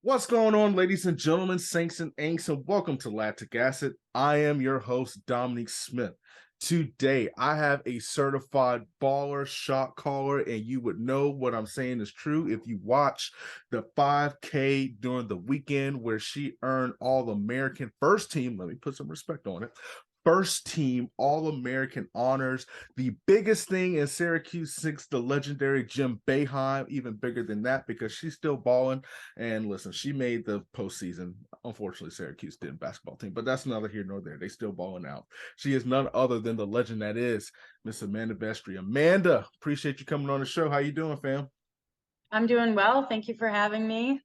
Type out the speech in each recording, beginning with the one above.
What's going on, ladies and gentlemen, saints and ain'ts, and welcome to Lactic Acid. I am your host, Dominique Smith. Today, I have a certified baller, shot caller, and you would know what I'm saying is true if you watch the 5K during the weekend where she earned All-American first team. Let me put some respect on it. First team All-American honors, the biggest thing in Syracuse since the legendary Jim Boeheim, even bigger than that because she's still balling. And listen, she made the postseason. Unfortunately, Syracuse didn't basketball team, but that's neither here nor there. They still balling out. She is none other than the legend that is Miss Amanda Vestri. Amanda, appreciate you coming on the show. How you doing, fam? I'm doing well. Thank you for having me.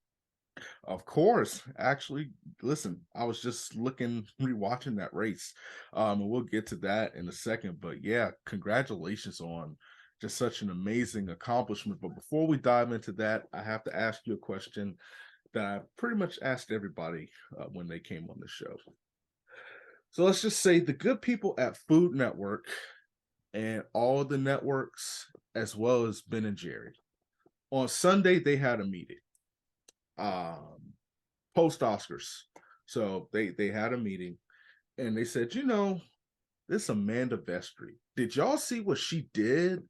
Of course. Actually, listen, I was just rewatching that race. And we'll get to that in a second. But yeah, congratulations on just such an amazing accomplishment. But before we dive into that, I have to ask you a question that I pretty much asked everybody when they came on the show. So let's just say the good people at Food Network and all the networks, as well as Ben and Jerry, on Sunday they had a meeting. Post Oscars. So they had a meeting and they said, this Amanda Vestri, did y'all see what she did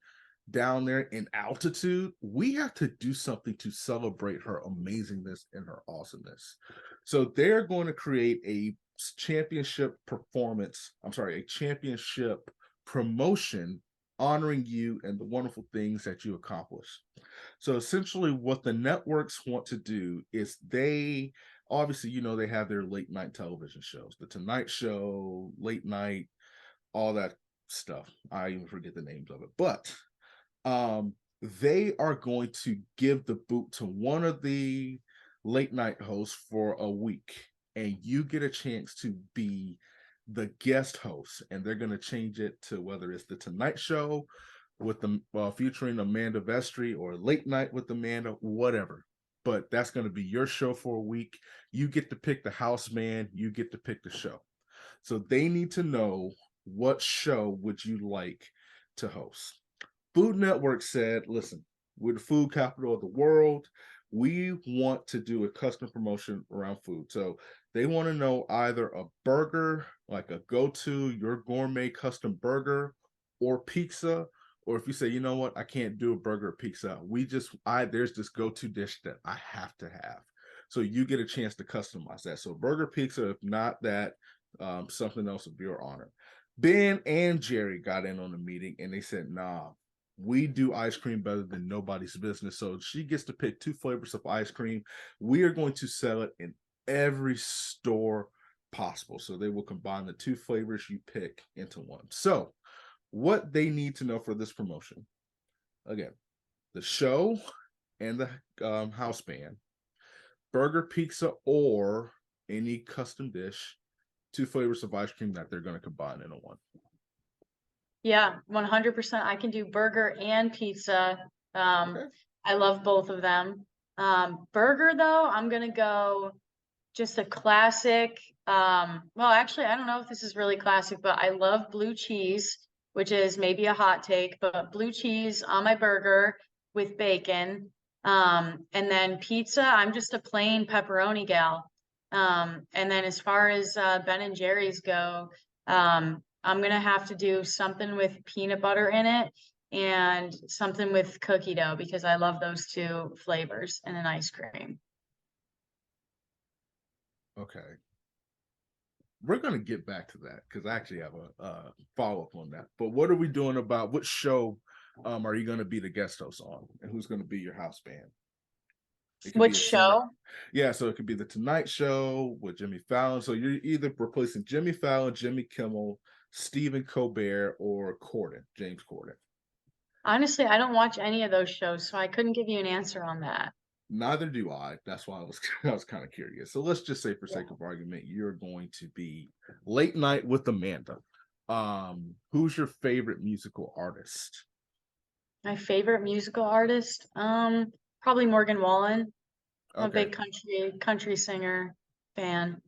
down there in altitude? We have to do something to celebrate her amazingness and her awesomeness. So they're going to create a championship performance. I'm sorry, a championship promotion honoring you and the wonderful things that you accomplished. So essentially what the networks want to do is they obviously, they have their late night television shows, the Tonight Show, late night, all that stuff. I even forget the names of it. But they are going to give the boot to one of the late night hosts for a week, and you get a chance to be the guest host. And they're going to change it to whether it's the Tonight Show with the featuring Amanda Vestri or Late Night with Amanda, whatever. But that's going to be your show for a week. You get to pick the house man. You get to pick the show. So they need to know, what show would you like to host? Food Network said, listen, we're the food capital of the world. We want to do a custom promotion around food. So they want to know either a burger, like a go-to, your gourmet custom burger, or pizza. Or if you say, you know what, I can't do a burger or pizza, there's this go-to dish that I have to have. So you get a chance to customize that. So burger, pizza, if not that, something else of your honor. Ben and Jerry got in on the meeting and they said, nah, we do ice cream better than nobody's business. So she gets to pick two flavors of ice cream. We are going to sell it in every store possible. So they will combine the two flavors you pick into one. So what they need to know for this promotion, again, the show and the house band, burger, pizza, or any custom dish, two flavors of ice cream that they're going to combine into one. Yeah, 100%. I can do burger and pizza. Okay. I love both of them. Burger though, I'm gonna go just a classic. Well, actually, I don't know if this is really classic, but I love blue cheese, which is maybe a hot take, but blue cheese on my burger with bacon. And then pizza, I'm just a plain pepperoni gal. And then as far as Ben and Jerry's go, I'm gonna have to do something with peanut butter in it and something with cookie dough because I love those two flavors in an ice cream. Okay. We're going to get back to that because I actually have a follow-up on that. But what are we doing about what show are you going to be the guest host on, and who's going to be your house band? Which show? Yeah, so it could be the Tonight Show with Jimmy Fallon. So you're either replacing Jimmy Fallon, Jimmy Kimmel, Stephen Colbert, or James Corden. Honestly, I don't watch any of those shows, so I couldn't give you an answer on that. Neither do I. That's why I was kind of curious. So let's just say, for sake of argument, you're going to be Late Night with Amanda. Who's your favorite musical artist? My favorite musical artist? Probably Morgan Wallen. I'm a big country singer fan.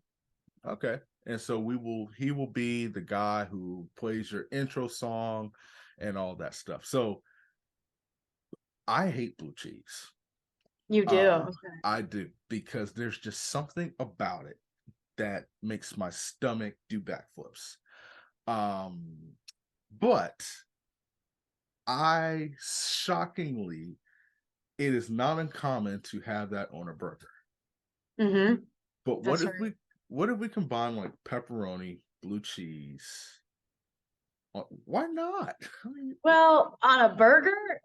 Okay. And so he will be the guy who plays your intro song and all that stuff. So I hate blue cheese. You do? Okay. I do, because there's just something about it that makes my stomach do backflips. Um, but shockingly, it is not uncommon to have that on a burger. Mm-hmm. But That's right. what if we combine like pepperoni, blue cheese? Why not? I mean, Well, on a burger,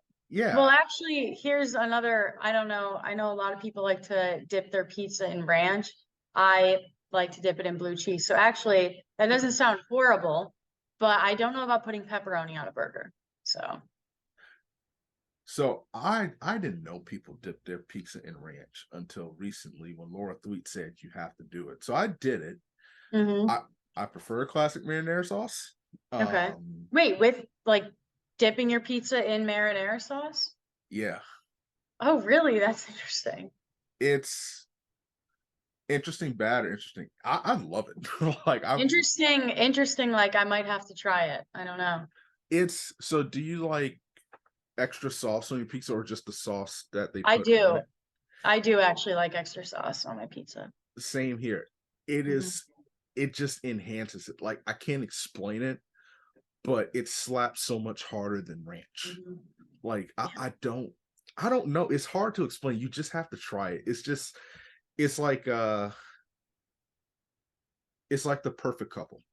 well, yeah. actually, here's another, I don't know. I know a lot of people like to dip their pizza in ranch. I like to dip it in blue cheese. So actually, that Okay. doesn't sound horrible, but I don't know about putting pepperoni on a burger. So, So I didn't know people dip their pizza in ranch until recently when Laura Thweet said you have to do it. So I did it. hmm I I prefer classic marinara sauce. Okay. Um, Wait, with like dipping your pizza in marinara sauce? yeah, Oh, really? That's interesting. it's interesting, bad or interesting. I love it. Like I, Interesting. Like I might have to try it. I don't know. it's so. Do you like extra sauce on your pizza or just the sauce that they I put on do. it? I do actually like extra sauce on my pizza. Same here. It hmm is. It just enhances it. Like I can't explain it, but it slaps so much harder than ranch. hmm Like Yeah. I don't know. It's hard to explain. You just have to try it. It's like it's like the perfect couple.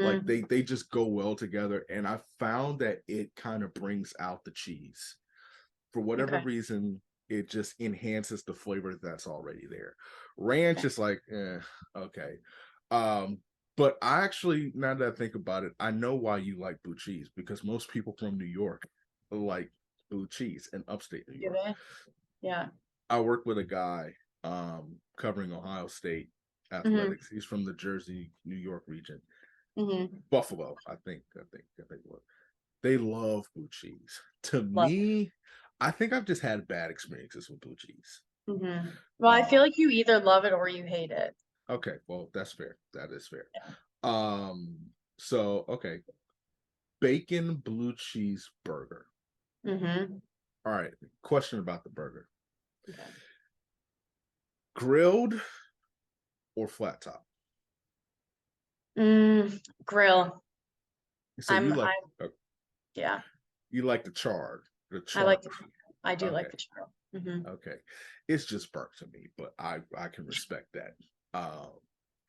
Like hmm they just go well together. And I found that it kind of brings out the cheese. For whatever Okay. reason, it just enhances the flavor that's already there. Ranch Okay. is like, okay. Um, but I actually, now that I think about it, I know why you like blue cheese, because most people from New York like blue cheese in upstate New Do York. they? Yeah. I work with a guy covering Ohio State hmm athletics. He's from the Jersey, New York region. hmm Buffalo, I think what they love blue cheese. To Love me, I think I've just had bad experiences with blue cheese. it. Well, I feel Um, like you either love it or you hate it. okay, well, that's fair. That is fair. Yeah. Um, so okay, bacon blue cheese burger. hmm All right, question about the burger. Okay. Grilled or flat top? Grill. So I'm I yeah. you like the I like charred. the I do Okay, like the churro. hmm okay. It's just burnt to me, but I can respect that. Um,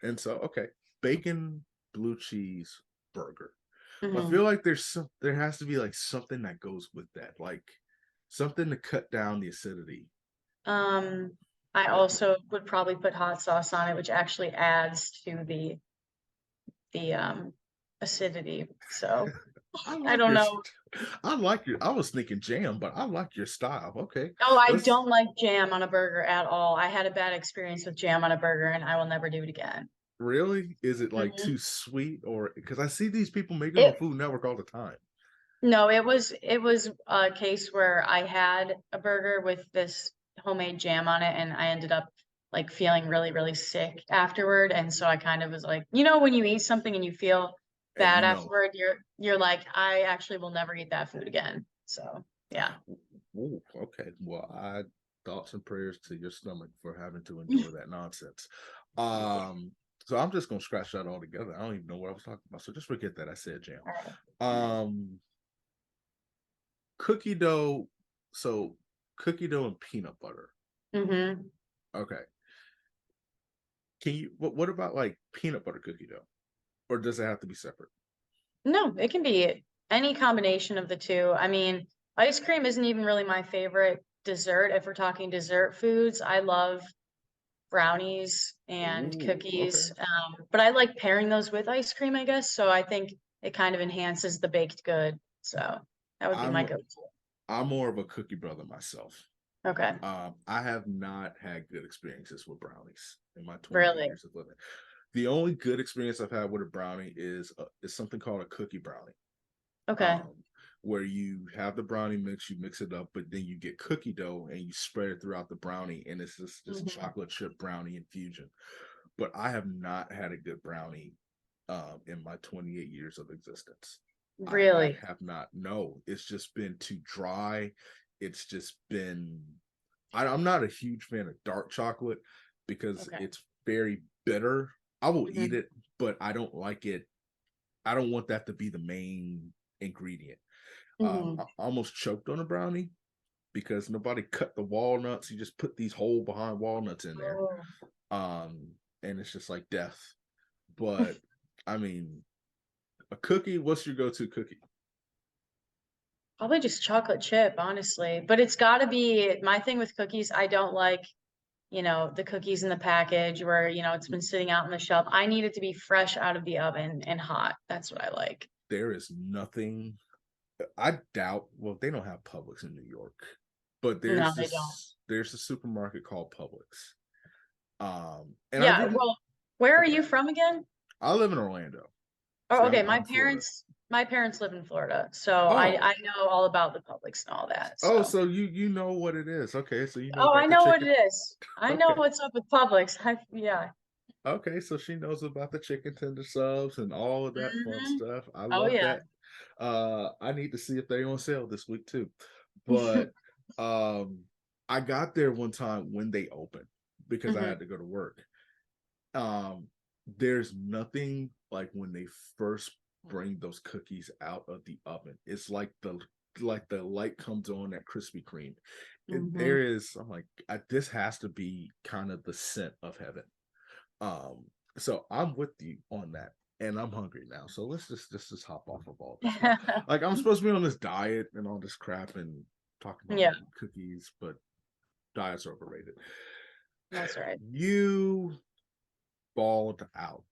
and so okay, bacon blue cheese burger. I feel hmm like there has to be like something that goes with that, like something to cut down the acidity. Um, I also would probably put hot sauce on it, which actually adds to the acidity. So I I like don't your know. I like your I was thinking jam, but I like your style. Okay. Oh, I Let's don't like jam on a burger at all. I had a bad experience with jam on a burger and I will never do it again. really, is it like hmm too sweet, or because I see these people making on It Food Network all the time. no, it was a case where I had a burger with this homemade jam on it and I ended up like feeling really, really sick afterward. And so I kind of was like, when you eat something and you feel And bad you know, afterward, you're like, I actually will never eat that food again. So yeah. ooh, okay. Well, I thoughts and prayers to your stomach for having to endure that nonsense. Yeah. Um, so I'm just gonna scratch that all together. I don't even know what I was talking about. So just forget that I said jam. All right. All right. Um, cookie dough. So cookie dough and peanut butter. Mm-hmm. Okay. Can you? What about like peanut butter cookie dough, or does it have to be separate? No, it can be any combination of the two. I mean, ice cream isn't even really my favorite dessert. If we're talking dessert foods, I love brownies and Ooh, okay. cookies. But I like pairing those with ice cream, I guess. So I think it kind of enhances the baked good. So that would be my I'm go-to. I'm more of a cookie brother myself. Okay. I have not had good experiences with brownies in my 28 Really? years of living. The only good experience I've had with a brownie is something called a cookie brownie, Okay. um, where you have the brownie mix, you mix it up, but then you get cookie dough and you spread it throughout the brownie, and it's just this hmm chocolate chip brownie infusion. But I have not had a good brownie in my 28 years of existence. I Really? have not. No, it's just been too dry. It's just been I'm not a huge fan of dark chocolate because Okay. it's very bitter. I will eat Mhm. it, but I don't like it. I don't want that to be the main ingredient. Mhm. I almost choked on a brownie because nobody cut the walnuts. You just put these whole behind walnuts in there. Oh. And it's just like death. But I mean, a cookie, what's your go-to cookie? Probably just chocolate chip, honestly. But it's gotta be my thing with cookies, I don't like, the cookies in the package where, it's been sitting out on the shelf. I need it to be fresh out of the oven and hot. That's what I like. There is nothing. I doubt. Well, they don't have Publix in New York, but No, they don't. there's a supermarket called Publix. And I Yeah, really well, where are okay. you from again? I live in Orlando. See, Oh, okay. I'm Florida. My parents live in Florida, so Oh, I know all about the Publix and all that. oh, So, so you know what it is. Okay, so you know oh, I about the know what it chicken. is. I know Okay. what's up with Publix. Yeah. Okay, so she knows about the chicken tender subs and all of that fun Hmm. stuff. I Oh love yeah. that. I need to see if they're on sale this week too. But um I got there one time when they opened because I Hmm. had to go to work. Um there's nothing like when they first bring those cookies out of the oven. It's like the light comes on that Krispy Kreme. Hmm. There is, I'm like, this has to be kind of the scent of heaven. Um, so I'm with you on that, and I'm hungry now. So let's just hop off of all this stuff. Like I'm supposed to be on this diet and all this crap and talking about Yeah, cookies, but diets are overrated. that's right. You balled out,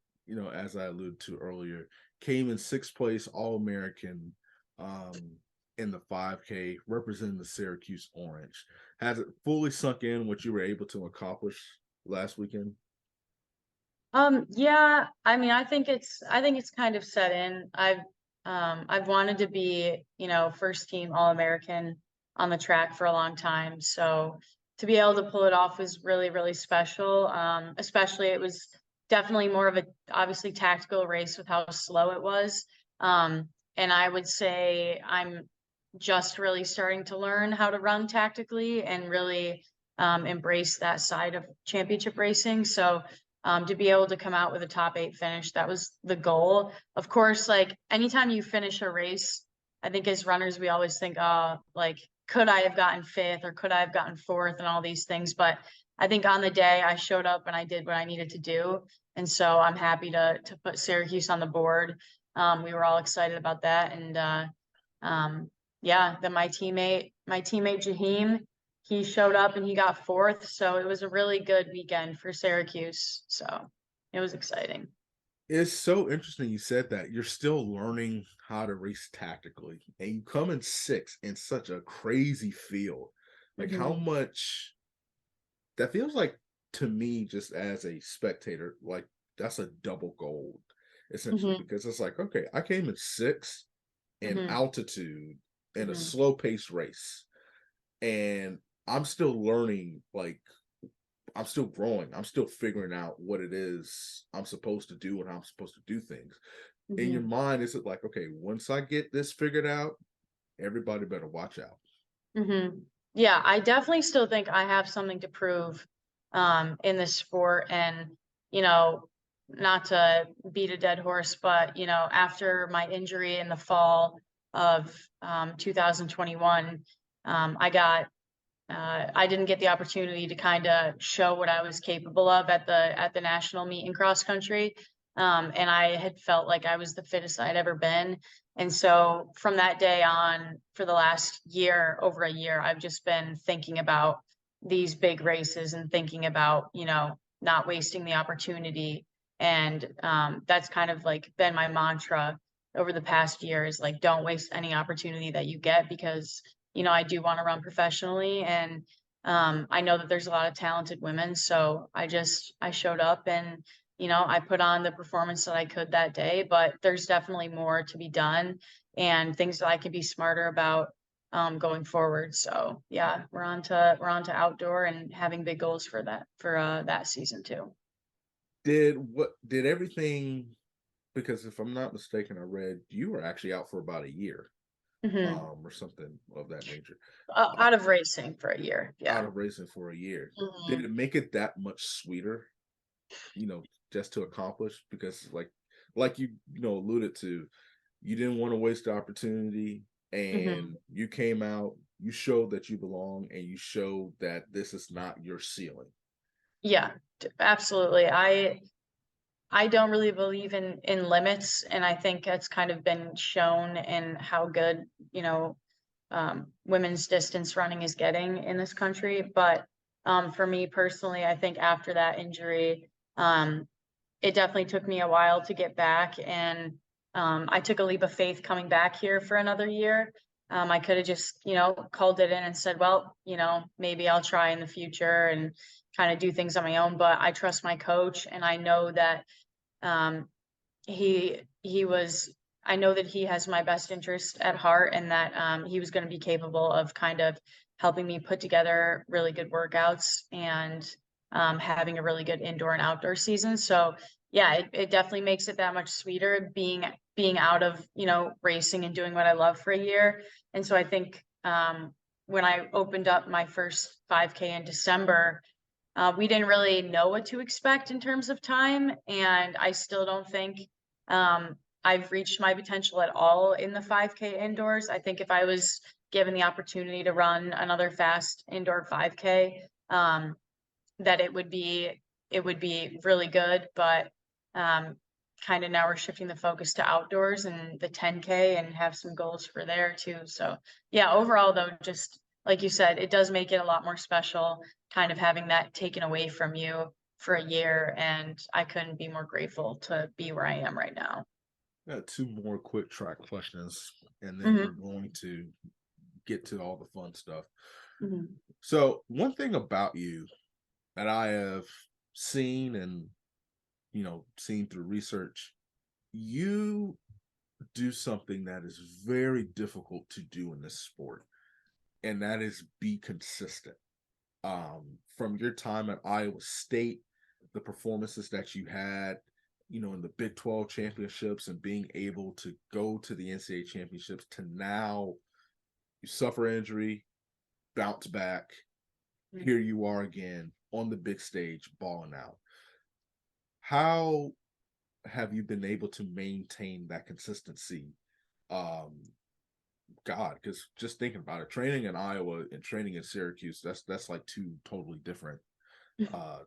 as I alluded to earlier. Came in sixth place, All American, um, in the 5K, representing the Syracuse Orange. Has it fully sunk in what you were able to accomplish last weekend? Yeah, I mean, I think it's kind of set in. I've wanted to be, first team All-American on the track for a long time. So to be able to pull it off was really, really special. Especially it was definitely more of a obviously tactical race with how slow it was. And I would say I'm just really starting to learn how to run tactically and really embrace that side of championship racing. So to be able to come out with a top 8 finish. That was the goal. Of course, like anytime you finish a race, I think as runners, we always think, oh, like, could I have gotten fifth or could I have gotten fourth and all these things. But I think on the day I showed up and I did what I needed to do. And so I'm happy to put Syracuse on the board. We were all excited about that. And um, yeah, then my teammate Jaheim, he showed up and he got fourth. So it was a really good weekend for Syracuse. So it was exciting. It's so interesting you said that. You're still learning how to race tactically, and you come in sixth in such a crazy field. Like how Hmm. much that feels like to me, just as a spectator, like that's a double gold essentially, Hmm. because it's like, okay, I came in sixth in Hmm. altitude in a Hmm. slow paced race, and I'm still learning, like I'm still growing. I'm still figuring out what it is I'm supposed to do and how I'm supposed to do things. In your Hmm. mind, is it like, okay, once I get this figured out, everybody better watch out? Hmm. Yeah, I definitely still think I have something to prove in this sport. And, you know, not to beat a dead horse, but, after my injury in the fall of 2021, I didn't get the opportunity to kind of show what I was capable of at the national meet in cross country. And I had felt like I was the fittest I'd ever been. And so from that day on, for the last year, over a year, I've just been thinking about these big races and thinking about, not wasting the opportunity. And that's kind of like been my mantra over the past year is like, don't waste any opportunity that you get because I do want to run professionally and I know that there's a lot of talented women. So I showed up and, I put on the performance that I could that day, but there's definitely more to be done and things that I can be smarter about going forward. So yeah, we're on to outdoor and having big goals for that season too. Did everything, because if I'm not mistaken, I read you were actually out for about a year. or something of that nature. Out of racing for a year. Out Yeah. of racing for a year. Did Mhm. it make it that much sweeter, just to accomplish? Because like alluded to, you didn't want to waste the opportunity, Mhm. and you came out, you showed that you belong, and you showed that this is not your ceiling. Yeah, absolutely. I don't really believe in limits, and I think that's kind of been shown in how good, you know, women's distance running is getting in this country. But for me personally, I think after that injury, it definitely took me a while to get back, and I took a leap of faith coming back here for another year. I could have just, called it in and said, well, maybe I'll try in the future and kind of do things on my own. But I trust my coach, and I know that um, he was. I know that he has my best interest at heart, and that he was going to be capable of kind of helping me put together really good workouts and having a really good indoor and outdoor season. So yeah, it definitely makes it that much sweeter being out of racing and doing what I love for a year. And so I think when I opened up my first 5K in December, we didn't really know what to expect in terms of time, and I still don't think I've reached my potential at all in the 5K indoors. I think if I was given the opportunity to run another fast indoor 5K, that it would be really good. But um, kind of now we're shifting the focus to outdoors and the 10K and have some goals for there too. So yeah, overall though, just like you said, it does make it a lot more special, kind of having that taken away from you for a year. And I couldn't be more grateful to be where I am right now. Got two more quick track questions, and then we're Hmm. going to get to all the fun stuff. Hmm. So, one thing about you that I have seen and seen through research, you do something that is very difficult to do in this sport, and that is be consistent. From your time at Iowa State, the performances that you had, in the Big 12 championships, and being able to go to the NCAA championships, to now you suffer injury, bounce back, here you are again on the big stage, balling out. How have you been able to maintain that consistency? Um, God, because just thinking about it, training in Iowa and training in Syracuse, that's like two totally different uh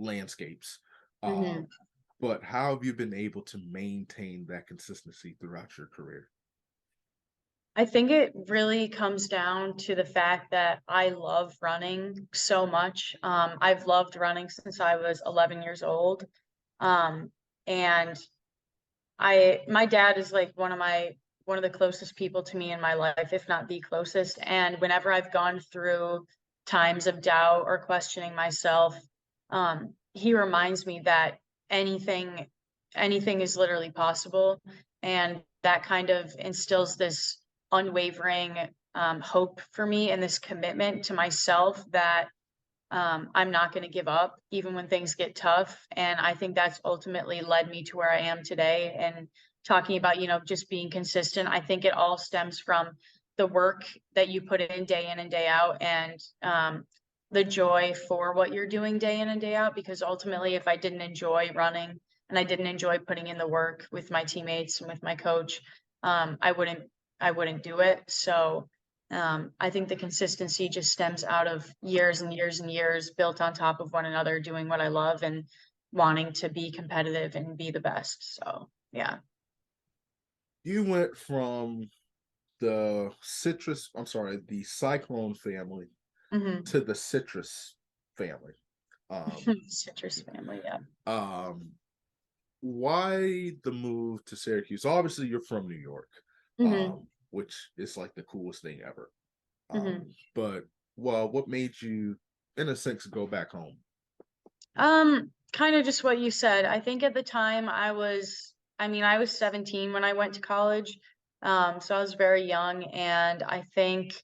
landscapes. Hmm. But how have you been able to maintain that consistency throughout your career? I think it really comes down to the fact that I love running so much. I've loved running since I was 11 years old. Um, and my dad is like one of the closest people to me in my life, if not the closest. And whenever I've gone through times of doubt or questioning myself, he reminds me that anything, anything is literally possible. And that kind of instills this unwavering hope for me and this commitment to myself that I'm not going to give up even when things get tough. And I think that's ultimately led me to where I am today. And talking about, just being consistent, I think it all stems from the work that you put in and day out, and the joy for what you're doing day in and day out. Because ultimately, if I didn't enjoy running and I didn't enjoy putting in the work with my teammates and with my coach, I wouldn't do it. So I think the consistency just stems out of years and years and years built on top of one another, doing what I love and wanting to be competitive and be the best. So, yeah. You went from the cyclone family Hmm. to the citrus family. Um, Citrus family, yeah. um, why the move to Syracuse? Obviously, you're from New York, Hmm. which is like the coolest thing ever. Hmm. But what made you, in a sense, go back home? Kind of just what you said. I think at the time I was 17 when I went to college. So I was very young, and I think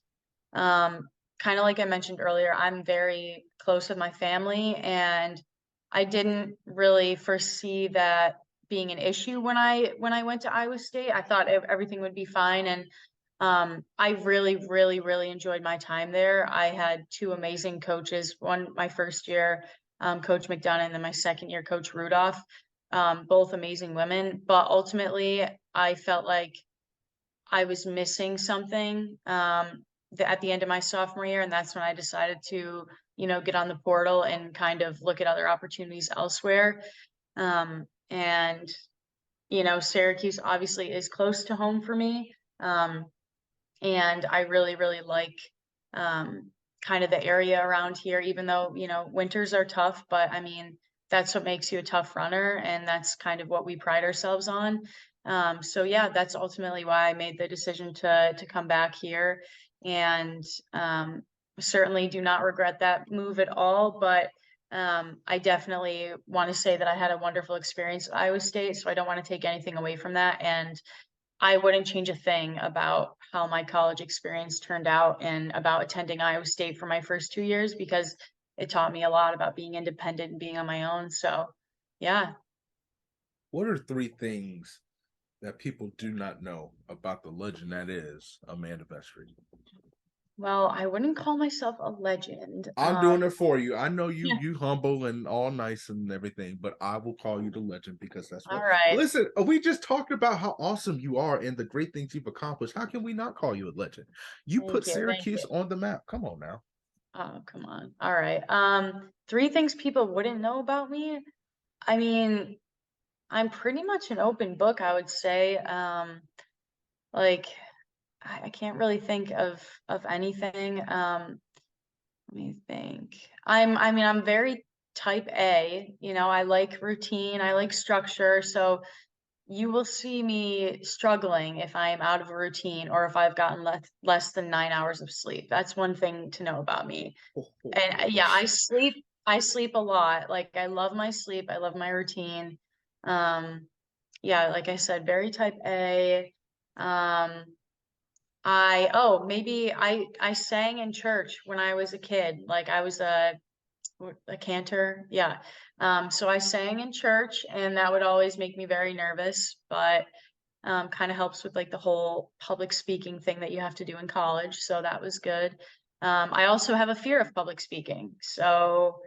kind of like I mentioned earlier, I'm very close with my family, and I didn't really foresee that being an issue when I went to Iowa State. I thought everything would be fine, and I really, really, really enjoyed my time there. I had two amazing coaches. One, my first year, Coach McDonough, and then my second year, Coach Rudolph. Both amazing women. But ultimately, I felt like I was missing something at the end of my sophomore year, and that's when I decided to, get on the portal and kind of look at other opportunities elsewhere. And Syracuse obviously is close to home for me. And I really, really like kind of the area around here, even though, winters are tough, but I mean, that's what makes you a tough runner, and that's kind of what we pride ourselves on. So yeah, that's ultimately why I made the decision to come back here, and certainly do not regret that move at all. But I definitely want to say that I had a wonderful experience at Iowa State, so I don't want to take anything away from that. And I wouldn't change a thing about how my college experience turned out and about attending Iowa State for my first 2 years, because it taught me a lot about being independent and being on my own. So, yeah. What are three things that people do not know about the legend that is Amanda Vestri? Well, I wouldn't call myself a legend. I'm doing it for you. I know Yeah. you humble and all nice and everything, but I will call you the legend because that's All what. right. Listen, we just talked about how awesome you are and the great things you've accomplished. How can we not call you a legend? You put Thank you. Thank Syracuse you. on the map. Come on now. Oh, come on. All right. Three things people wouldn't know about me. I mean, I'm pretty much an open book, I would say. Like I can't really think of anything. Let me think. I'm very type A, I like routine, I like structure. So you will see me struggling if I am out of a routine or if I've gotten less than 9 hours of sleep. That's one thing to know about me. And yeah, I sleep a lot. Like I love my sleep, I love my routine. Yeah, like I said, very type A. Um, maybe I sang in church when I was a kid. Like I was a cantor. Yeah. So I sang in church, and that would always make me very nervous, but kind of helps with like the whole public speaking thing that you have to do in college. So that was good. I also have a fear of public speaking. So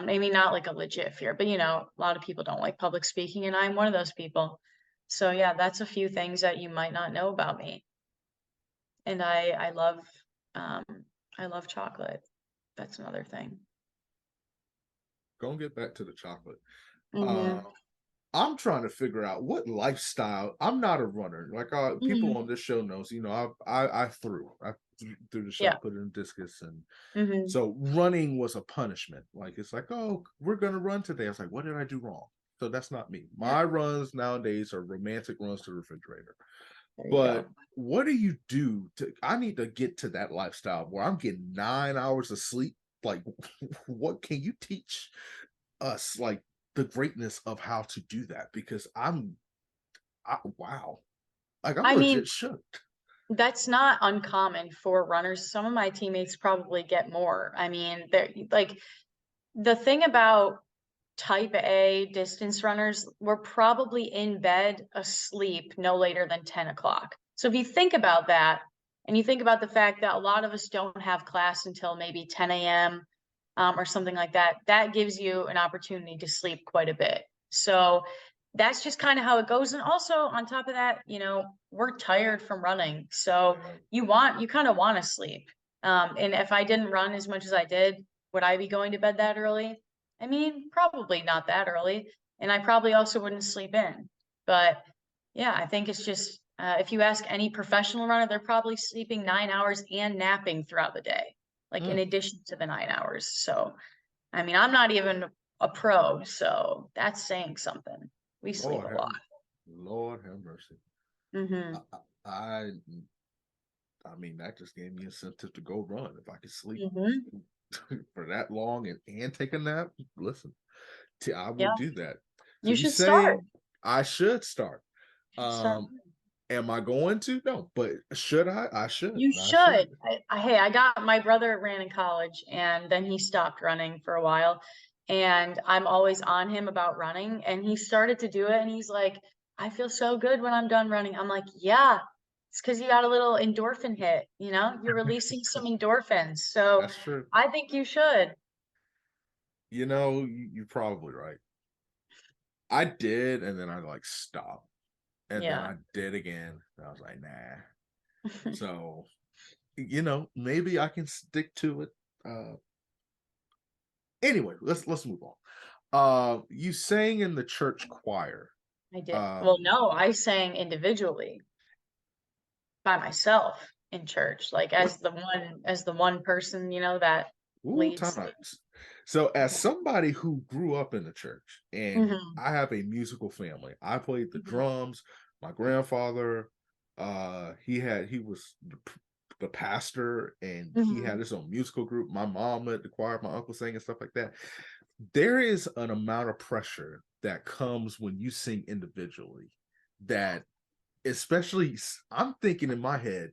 maybe not like a legit fear, but a lot of people don't like public speaking, and I'm one of those people. So yeah, that's a few things that you might not know about me. And um I love chocolate. That's another thing. Gonna get back to the chocolate. Uh, Mhm. I'm trying to figure out what lifestyle. I'm not a runner. Like people Mhm. on this show knows, I threw. I threw the Yeah. shot, put it in discus, and Mhm. so running was a punishment. Like it's like, oh, we're gonna run today. I was like, what did I do wrong? So that's not me. Yeah. My runs nowadays are romantic runs to the refrigerator. There you But go. what do you do to? I need to get to that lifestyle where I'm getting 9 hours of sleep. Like, what can you teach us? Like the greatness of how to do that because wow, like I'm I legit mean, shook. that's not uncommon for runners. Some of my teammates probably get more. I mean, they're like the thing about type A distance runners, we're probably in bed asleep no later than 10 o'clock. So if you think about that, and you think about the fact that a lot of us don't have class until maybe 10 a.m. Or something like that, that gives you an opportunity to sleep quite a bit. So that's just kind of how it goes. And also on top of that, we're tired from running. So Yeah. you kind of want to sleep. And if I didn't run as much as I did, would I be going to bed that early? I mean, probably not that early. And I probably also wouldn't sleep in. But yeah, I think it's just if you ask any professional runner, they're probably sleeping 9 hours and napping throughout the day, like in Mm. addition to the 9 hours. So, I mean, I'm not even a pro, so that's saying something. We sleep Lord a have, lot. Lord have mercy. I, Hmm. I, I mean, that just gave me incentive to go run. If I could sleep Hmm. for that long and take a nap, listen, I will Yeah, do that. So you you should start. saying I should start? You should start. Um, am I going to? No, but should I? I should. You I should. should. Hey, I got my brother ran in college, and then he stopped running for a while. And I'm always on him about running. And he started to do it, and he's like, I feel so good when I'm done running. I'm like, yeah, It's because you got a little endorphin hit, you're releasing some endorphins. So That's true. I think you should. You're probably right. I did, and then I like stopped, and then Yeah. I did again. And I was like, nah. So, maybe I can stick to it. Anyway, let's move on. You sang in the church choir. I did. Well, Um, no, I sang individually by myself in church, like what? as the one person, that Ooh, leads. times. So, as somebody who grew up in the church, and Mm-hmm. I have a musical family, I played the Mm-hmm. drums. My grandfather, he was the pastor, and he had Mm-hmm. his own musical group. My mom led the choir, my uncle sang and stuff like that. There is an amount of pressure that comes when you sing individually. That, especially, I'm thinking in my head,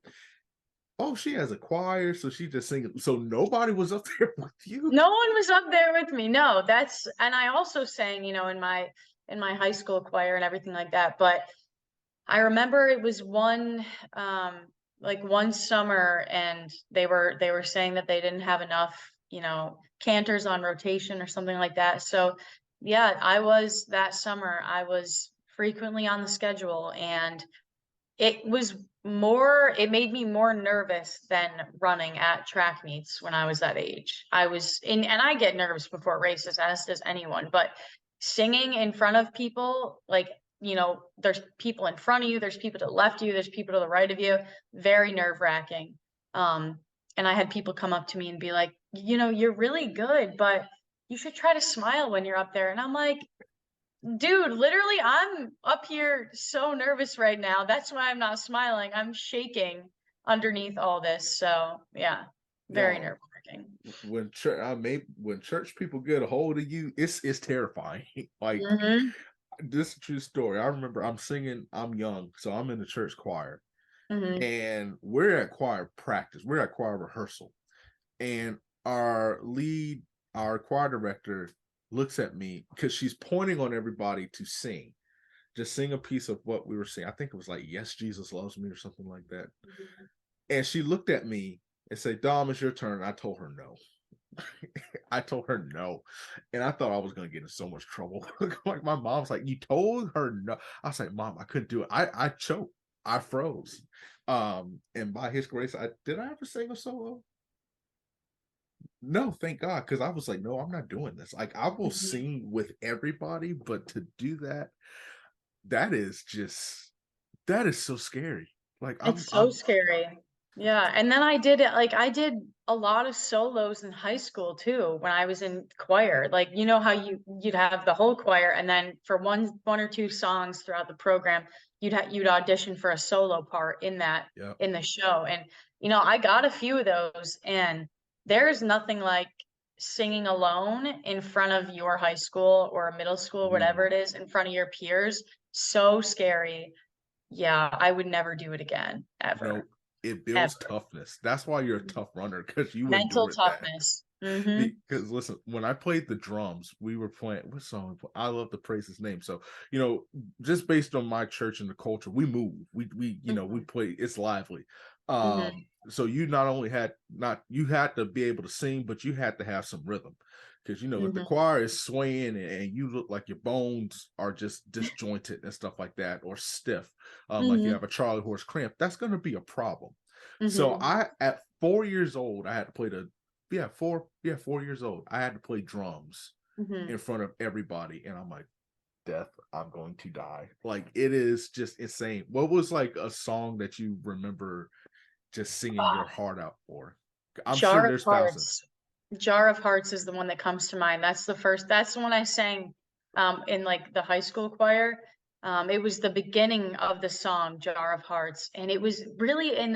oh, she has a choir, so she just singing. So nobody was up there with you. No one was up there with me. No, and I also sang, in my high school choir and everything like that. But I remember it was one summer, and they were saying that they didn't have enough, cantors on rotation or something like that. So yeah, that summer, I was frequently on the schedule, and it made me more nervous than running at track meets when I was that age. And I get nervous before races, as does anyone, but singing in front of people, like, there's people in front of you, there's people to the left of you, there's people to the right of you, very nerve-wracking. Um, and I had people come up to me and be like, you're really good, but you should try to smile when you're up there. And I'm like, dude, literally, I'm up here so nervous right now. That's why I'm not smiling. I'm shaking underneath all this. So, yeah, very Yo, nerve-wracking. when church people get a hold of you, it's terrifying. Like, Mm-hmm. this is a true story. I remember I'm singing. I'm young, so I'm in the church choir, Mm-hmm. and we're at choir practice. We're at choir rehearsal, and our lead, our choir director, looks at me because she's pointing on everybody to sing. Just sing a piece of what we were singing. I think it was like "Yes, Jesus Loves Me" or something like that. And she looked at me and said, "Dom, it's your turn." I told her no. I told her no. And I thought I was going to get in so much trouble. Like, my mom's like, "You told her no." I was like, "Mom, I couldn't do it." I choked. I froze. And by his grace, did I ever sing a solo? No, thank God. Because I was like, no, I'm not doing this. Like, I will Mm-hmm. sing with everybody, but to do that, that is just that is so scary. Like, It's so scary. Yeah. And then I did a lot of solos in high school too, when I was in choir. Like, you know how you'd have the whole choir, and then for one or two songs throughout the program, you'd audition for a solo part yeah. in the show. And I got a few of those, and there's nothing like singing alone in front of your high school or middle school, whatever Mm. it is, in front of your peers. So scary. Yeah, I would never do it again, ever, It builds ever. toughness. That's why you're a tough runner, because you Mental endured that. toughness. Mm-hmm. Because listen, when I played the drums, we were playing what song? I love to praise his name. So, just based on my church and the culture, we move. We play. It's lively. Mm-hmm. So you not only had not you had to be able to sing, but you had to have some rhythm. Because if the Mm-hmm. choir is swaying and you look like your bones are just disjointed and stuff like that, or stiff, like you Mm-hmm. have a Charlie horse cramp, that's going to be a problem. So Mm-hmm. I, at 4 years old, I had to play the yeah, 4 years old. I had to play drums Mm-hmm. in front of everybody, and I'm like, death, I'm going to die. Like, it is just insane. What was like a song that you remember just singing your heart out for? I'm sure Jar of there's thousands. Hearts. Jar of Hearts is the one that comes to mind. That's the one I sang in like the high school choir. It was the beginning of the song Jar of Hearts, and it was really in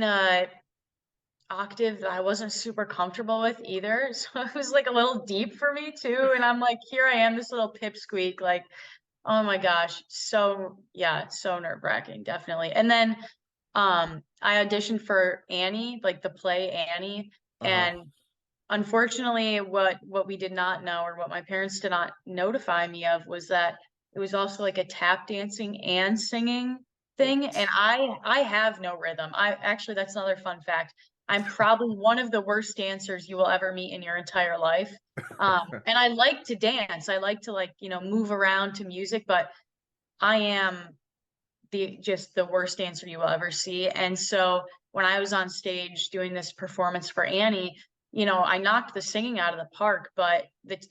a octave that I wasn't super comfortable with either. So it was like a little deep for me too. And I'm like, here I am, this little pipsqueak, like, oh my gosh. So yeah, so nerve-wracking, definitely. And then I auditioned for Annie, like the play Annie. Uh-huh. And unfortunately, what we did not know, or what my parents did not notify me of, was that it was also like a tap dancing and singing thing, and I have no rhythm. I actually, that's another fun fact. I'm probably one of the worst dancers you will ever meet in your entire life. And I like to dance. I like to like, move around to music, but I am just the worst dancer you will ever see. And so when I was on stage doing this performance for Annie, I knocked the singing out of the park, but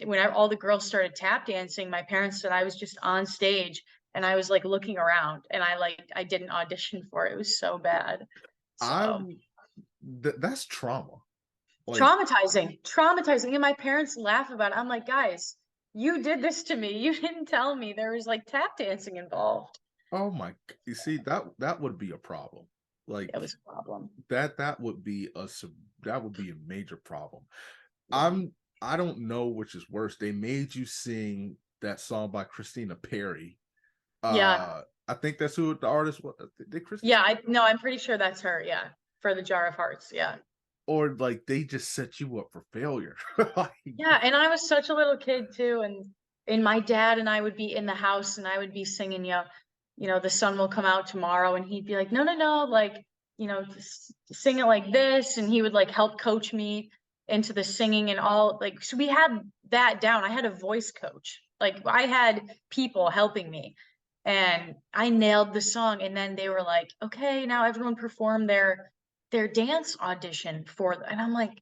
when all the girls started tap dancing, my parents said I was just on stage and I was like looking around, and I didn't audition for it. It was so bad. So That's trauma. Like, traumatizing. And my parents laugh about it. I'm like, guys, you did this to me. You didn't tell me there was like tap dancing involved. oh my, you see, that would be a problem. Like, It was a problem. that would be a major problem. Yeah. I don't know which is worse. They made you sing that song by Christina Perri. Yeah. I think that's who the artist was. Did Christina? Yeah, I'm pretty sure that's her. Yeah. For the Jar of Hearts. Yeah. Or like they just set you up for failure. Like, Yeah, and I was such a little kid too, and my dad and I would be in the house and I would be singing, the sun will come out tomorrow, and he'd be like, no, no, no, like, sing it like this, and he would like help coach me into the singing and all, like, so we had that down. I had a voice coach. Like I had people helping me, and I nailed the song, and then they were like, okay, now everyone perform their dance audition and I'm like,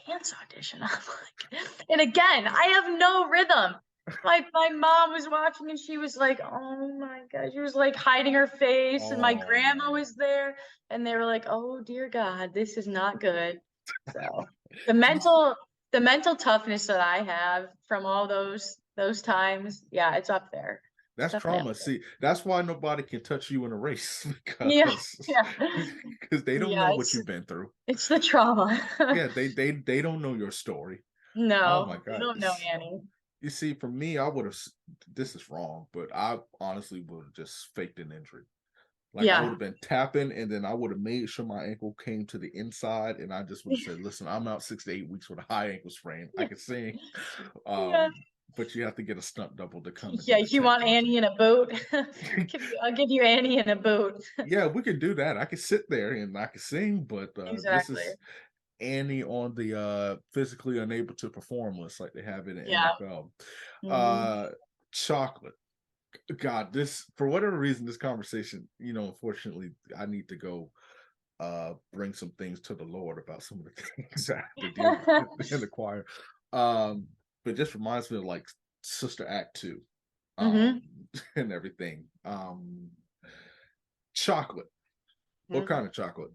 dance audition. I'm like, and again, I have no rhythm. My mom was watching and she was like, oh my God. She was like hiding her face, and my oh grandma man. was there, and they were like, oh dear God, this is not good. So the mental toughness that I have from all those times, yeah, it's up there. It's That's definitely up trauma. there. See, that's why nobody can touch you in a race Yeah, yeah. because they don't Yeah, know what you've been through. it's the trauma. Yeah, they don't know your story. Oh No, my they God. don't know Annie. You see, for me, I would have. This is wrong, but I honestly would have just faked an injury. Like I would Yeah. have been tapping, and then I would have made sure my ankle came to the inside, and I just would have said, "Listen, I'm out 6 to 8 weeks with a high ankle sprain. I can sing, Yeah. but you have to get a stunt double to come and Yeah, do the you tap want dancing." Annie in a boot? I'll give you Annie in a boot. Yeah, we can do that. I can sit there and I can sing, but this Exactly. is Annie on the physically unable to perform list like they have in the Yeah. NFL. Hmm. Uh chocolate. God, this for whatever reason, this conversation, unfortunately, I need to go bring some things to the Lord about some of the things I have to deal with in the choir. But just reminds me of like Sister Act 2 um Hmm. and everything. Chocolate. What kind of chocolate?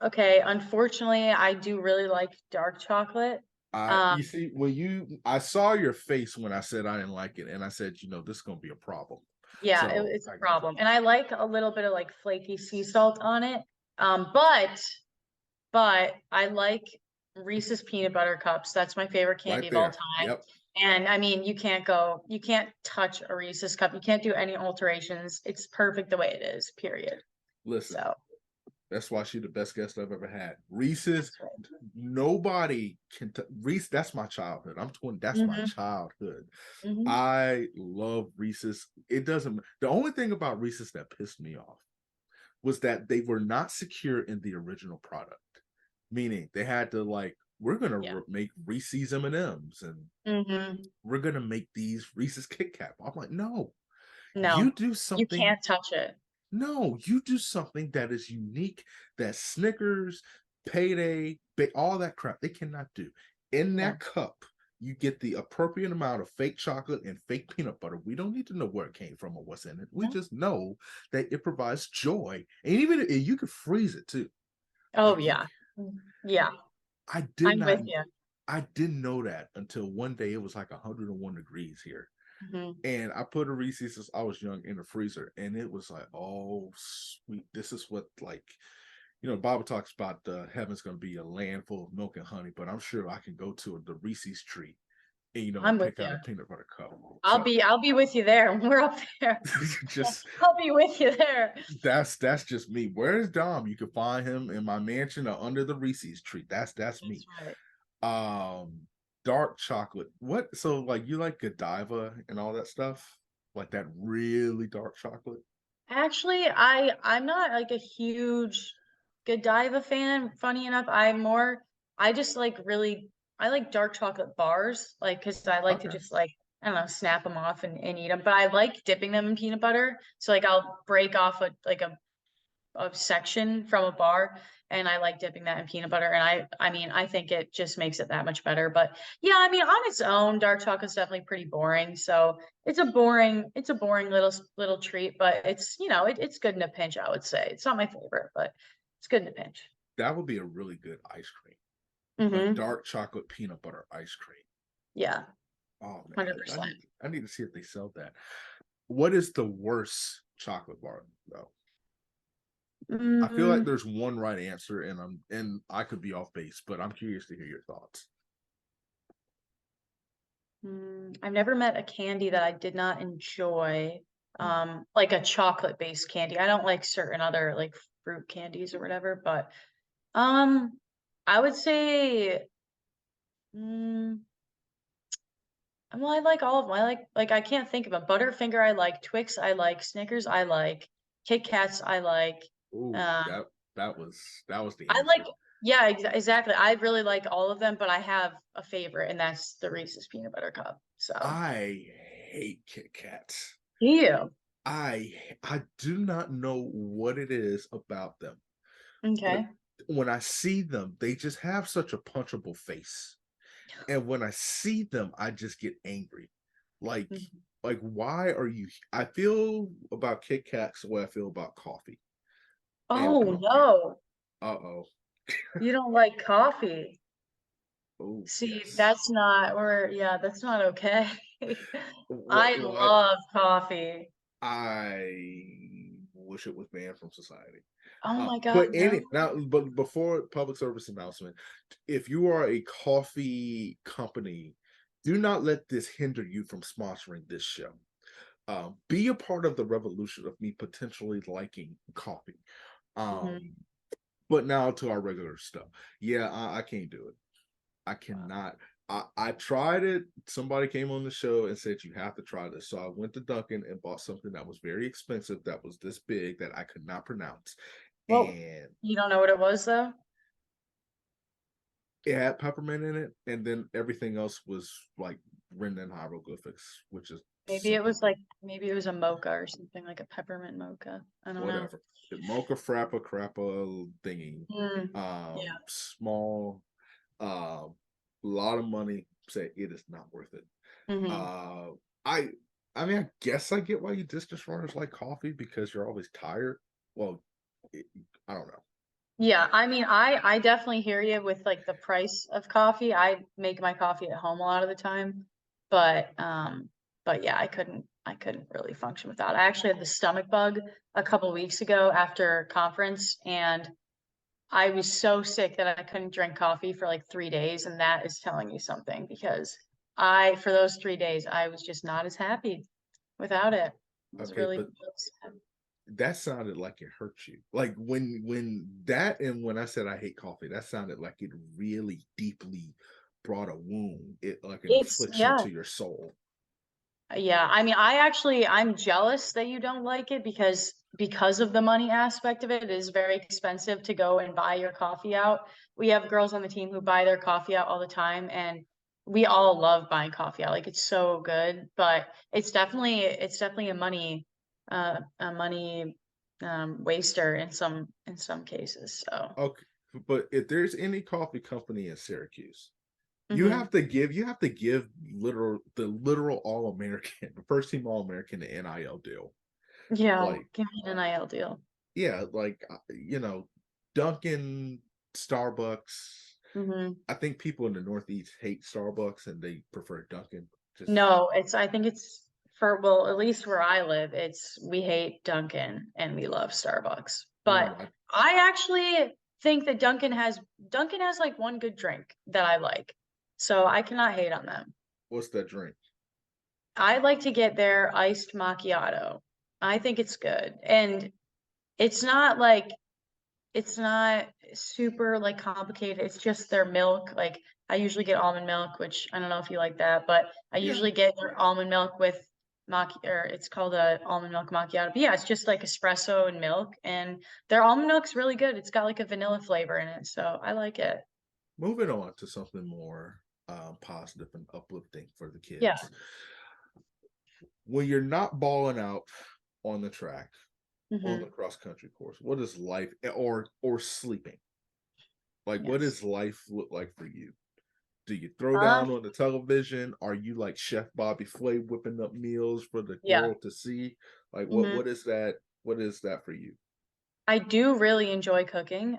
Okay, unfortunately, I do really like dark chocolate. You Um, see, I saw your face when I said I didn't like it, and I said, this is gonna be a problem. yeah, So it's a I got you. problem. And I like a little bit of like flaky sea salt on it. But I like Reese's peanut butter cups. That's my favorite Right candy of all there. time. Yep. And I mean, you can't touch a Reese's cup. You can't do any alterations. It's perfect the way it is, period. Listen, So that's why she's the best guest I've ever had. Reese's, that's right. nobody can. Reese, that's my childhood. I'm 20. That's my Hmm. childhood. Hmm. I love Reese's. It doesn't. The only thing about Reese's that pissed me off was that they were not secure in the original product, meaning they had to like, we're gonna Yeah. make Reese's M&Ms and Hmm. we're gonna make these Reese's Kit Kat. I'm like, no, you No, do you something. can't touch it. No, you do something that is unique, that Snickers, Payday, all that crap they cannot do. In No, that cup, you get the appropriate amount of fake chocolate and fake peanut butter. We don't need to know where it came from or what's in it. We no. just know that it provides joy, and even you can freeze it too. Oh Like yeah. Yeah, I did I'm not, with you. I didn't know that until one day it was like 101 degrees here. Hmm. And I put a Reese's since I was young in the freezer, and it was like, oh sweet, this is what like, the Bible talks about heaven's going to be a land full of milk and honey, but I'm sure I can go to the Reese's tree and I'm with pick you. out a peanut butter cup. I'll So be I'll be with you there. We're up there. just I'll be with you there. that's just me. Where's Dom? You can find him in my mansion or under the Reese's tree. That's me. That's right. Um, dark chocolate. What? So like you like Godiva and all that stuff, like that really dark chocolate? Actually, I'm not like a huge Godiva fan. Funny enough, I just like really I like dark chocolate bars, like because I like to Okay. just like I don't know, snap them off and eat them. But I like dipping them in peanut butter. So like I'll break off a section from a bar and I like dipping that in peanut butter and I mean I think it just makes it that much better. But yeah, I mean on its own, dark chocolate's definitely pretty boring. So it's a boring little treat, but it's it's good in a pinch, I would say. It's not my favorite, but it's good in a pinch. That would be a really good ice cream. A Mm-hmm. dark chocolate peanut butter ice cream. Yeah, Oh man, I 100%. need to see if they sell that. What is the worst chocolate bar though? I feel like Mm, there's one right answer, and I could be off base, but I'm curious to hear your thoughts. I've never met a candy that I did not enjoy. Mm. Like a chocolate based candy. I don't like certain other like fruit candies or whatever, but um, I would say, mm, well, I like all of them. I like I can't think of them. Butterfinger, I like. Twix, I like. Snickers, I like. Kit Kats, I like. Ooh, Um, that was the I like. answer. Yeah, exactly. I really like all of them, but I have a favorite, and that's the Reese's peanut butter cup. So, I hate Kit Kats. you I do not know what it is about them, but okay? when I see them, they just have such a punchable face. And when I see them, I just get angry. Like, Mhm. why are you? I feel about Kit Kats the way I feel about coffee, and I Oh don't. no, Uh-oh. you don't like coffee. Oh See, yes. that's not, or yeah, that's not okay. I What love coffee. I wish it was banned from society. Oh my But God, no. any now, but before public service announcement, if you are a coffee company, do not let this hinder you from sponsoring this show. Be a part of the revolution of me potentially liking coffee. Mhm. Um, but now to our regular stuff. Yeah, I can't do it. I Wow. cannot. I tried it. Somebody came on the show and said you have to try this. So I went to Dunkin' and bought something that was very expensive, that was this big that I could not pronounce, Well, and you don't know what it was though? it had peppermint in it, and then everything else was like written in hieroglyphics, which is something Maybe it was a mocha or something like a peppermint mocha. I don't know. whatever. The mocha frappa crappa thingy, Mm, yeah. small, a lot of money. Say it is not worth it. Hmm. Uh, I I mean, I guess I get why you distance runners like coffee because you're always tired. Well, it, I don't know. Yeah, I mean, I definitely hear you with like the price of coffee. I make my coffee at home a lot of the time, but yeah, I couldn't really function without. I actually had the stomach bug a couple weeks ago after conference, and I was so sick that I couldn't drink coffee for like 3 days, and that is telling you something because for those 3 days, I was just not as happy without it. It was Okay, but really sad. that sounded like it hurt you. Like when that and when I said I hate coffee, that sounded like it really deeply brought a wound, it like an It's affliction yeah, to your soul. yeah. I mean, I'm jealous that you don't like it because of the money aspect of it. It is very expensive to go and buy your coffee out. We have girls on the team who buy their coffee out all the time, and we all love buying coffee out. Like it's so good, but it's definitely a money waster in some cases. So, Okay, but if there's any coffee company in Syracuse, mhm. you have to give literal All American, the first team All American, the NIL deal. Yeah, Like, give me an NIL deal. yeah, like Dunkin', Starbucks. Mhm. I think people in the Northeast hate Starbucks and they prefer Dunkin'. Just No, I think it's well, at least where I live, we hate Dunkin' and we love Starbucks. ooh, But I actually think that Dunkin' has like one good drink that I like. So I cannot hate on them. what's that drink? I like to get their iced macchiato. I think it's good. And it's not like it's not super like complicated. It's just their milk. Like I usually get almond milk, which I don't know if you like that, but I Yeah, usually get their almond milk with or it's called a almond milk macchiato. But yeah, it's just like espresso and milk, and their almond milk's really good. It's got like a vanilla flavor in it, so I like it. Moving on to something more positive and uplifting for the Yeah. kids. When you're not balling out on the track, on the Hmm. cross country course, what is life or sleeping? Like, what Yes. does life look like for you? Do you throw Uh, down on the television? Are you like Chef Bobby Flay whipping up meals for the yeah. world to see? Like, Hmm. what is that? What is that for you? I do really enjoy cooking.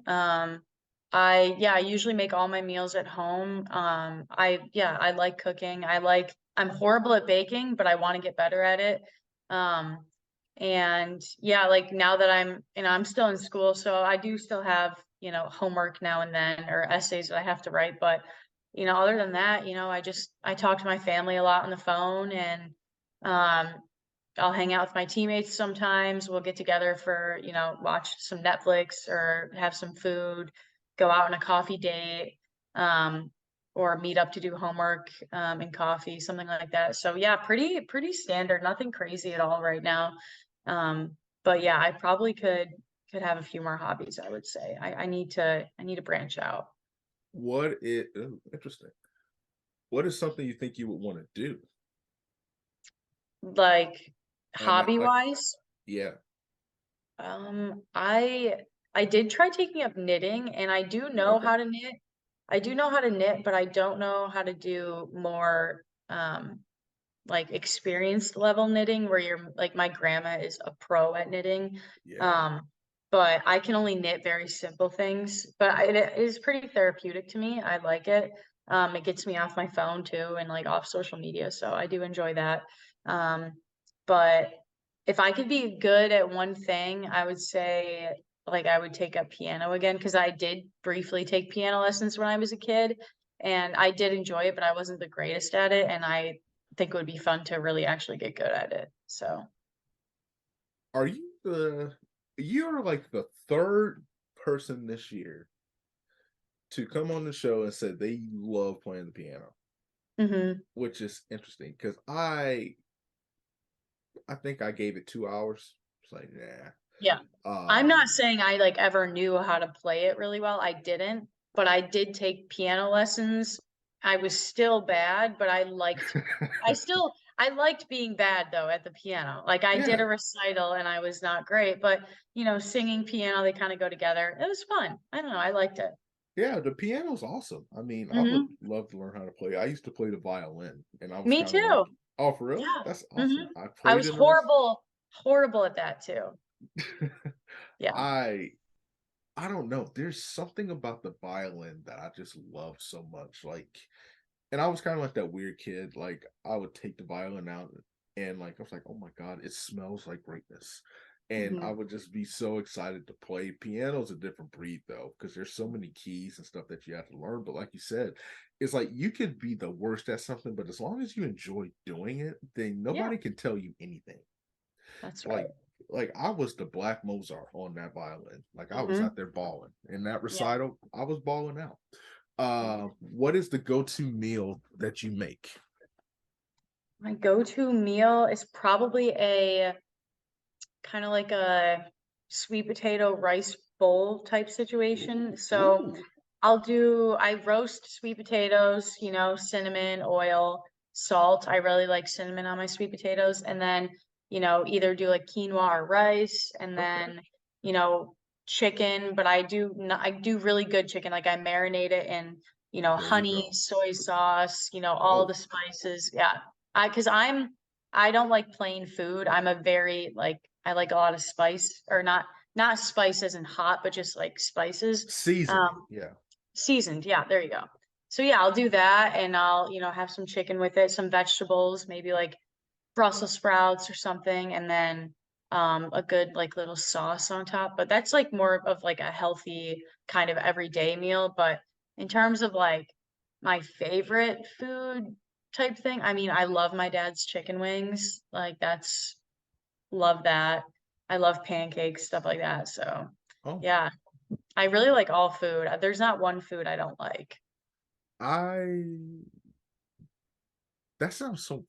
I usually make all my meals at home. I like cooking. I'm horrible at baking, but I want to get better at it. Um, and yeah, like now that I'm still in school, so I do still have, homework now and then or essays that I have to write. But, other than that, I talk to my family a lot on the phone and, um, I'll hang out with my teammates sometimes. We'll get together for, watch some Netflix or have some food, go out on a coffee date, um, or meet up to do homework, and coffee, something like that. So yeah, pretty standard, nothing crazy at all right now. But yeah, I probably could have a few more hobbies, I would say. I need to branch out. Interesting. What is something you think you would want to do? Like Like, hobby wise, yeah. um, I I did try taking up knitting and I do know Okay. how to knit. I do know how to knit, but I don't know how to do more like experienced level knitting where you're like my grandma is a pro at knitting. Yeah. Um, but I can only knit very simple things, but it is pretty therapeutic to me. I like it. It gets me off my phone too and like off social media, so I do enjoy that. Um, but if I could be good at one thing, I would say like I would take up piano again because I did briefly take piano lessons when I was a kid and I did enjoy it, but I wasn't the greatest at it. And I think it would be fun to really actually get good at it. So, Are you're like the third person this year to come on the show and say they love playing the piano, mhm. which is interesting because I think I gave it 2 hours. It's like, yeah. Yeah. I'm not saying I like ever knew how to play it really well. I didn't, but I did take piano lessons. I was still bad, but I liked being bad though at the piano. Like I did Yeah. a recital and I was not great, but singing piano, they kind of go together. It was fun. I don't know. I liked it. Yeah, the piano's awesome. I mean, I would Hmm. love to learn how to play. I used to play the violin, and I was Me kind of like, too. "Oh, for real? Yeah. That's Hmm. awesome." I I played was in the rest. horrible at that too. Yeah. I I don't know. There's something about the violin that I just love so much. Like, and I was kind of like that weird kid. Like, I would take the violin out and like I was like, "Oh my god, it smells like greatness." And I Hmm. would just be so excited to play. Piano's a different breed though, because there's so many keys and stuff that you have to learn. But like you said, it's like you could be the worst at something, but as long as you enjoy doing it, then Yeah, nobody can tell you anything. that's right. Like I was the Black Mozart on that violin. Like I was Hmm. out there balling. In that Yeah. recital, I was balling out. What is the go-to meal that you make? My go-to meal is probably a kind of like a sweet potato rice bowl type situation. So Ooh, I roast sweet potatoes, cinnamon, oil, salt. I really like cinnamon on my sweet potatoes. And then, either do like quinoa or rice and okay. then, you know, chicken, but I do really good chicken. Like I marinate it in, There you honey, go. soy sauce, all Oh, the spices. Yeah. Cause I don't like plain food. I like a lot of spice or not spice as in hot, but just like spices. seasoning. Um, Yeah. Seasoned, yeah, there you go. So yeah, I'll do that and I'll, have some chicken with it, some vegetables, maybe like Brussels sprouts or something, and then a good like little sauce on top. But that's like more of like a healthy kind of everyday meal. But in terms of like my favorite food type thing, I mean, I love my dad's chicken wings. Like that's love that. I love pancakes, stuff like that. So Oh, yeah, I really like all food. There's not one food I don't like. I that sounds so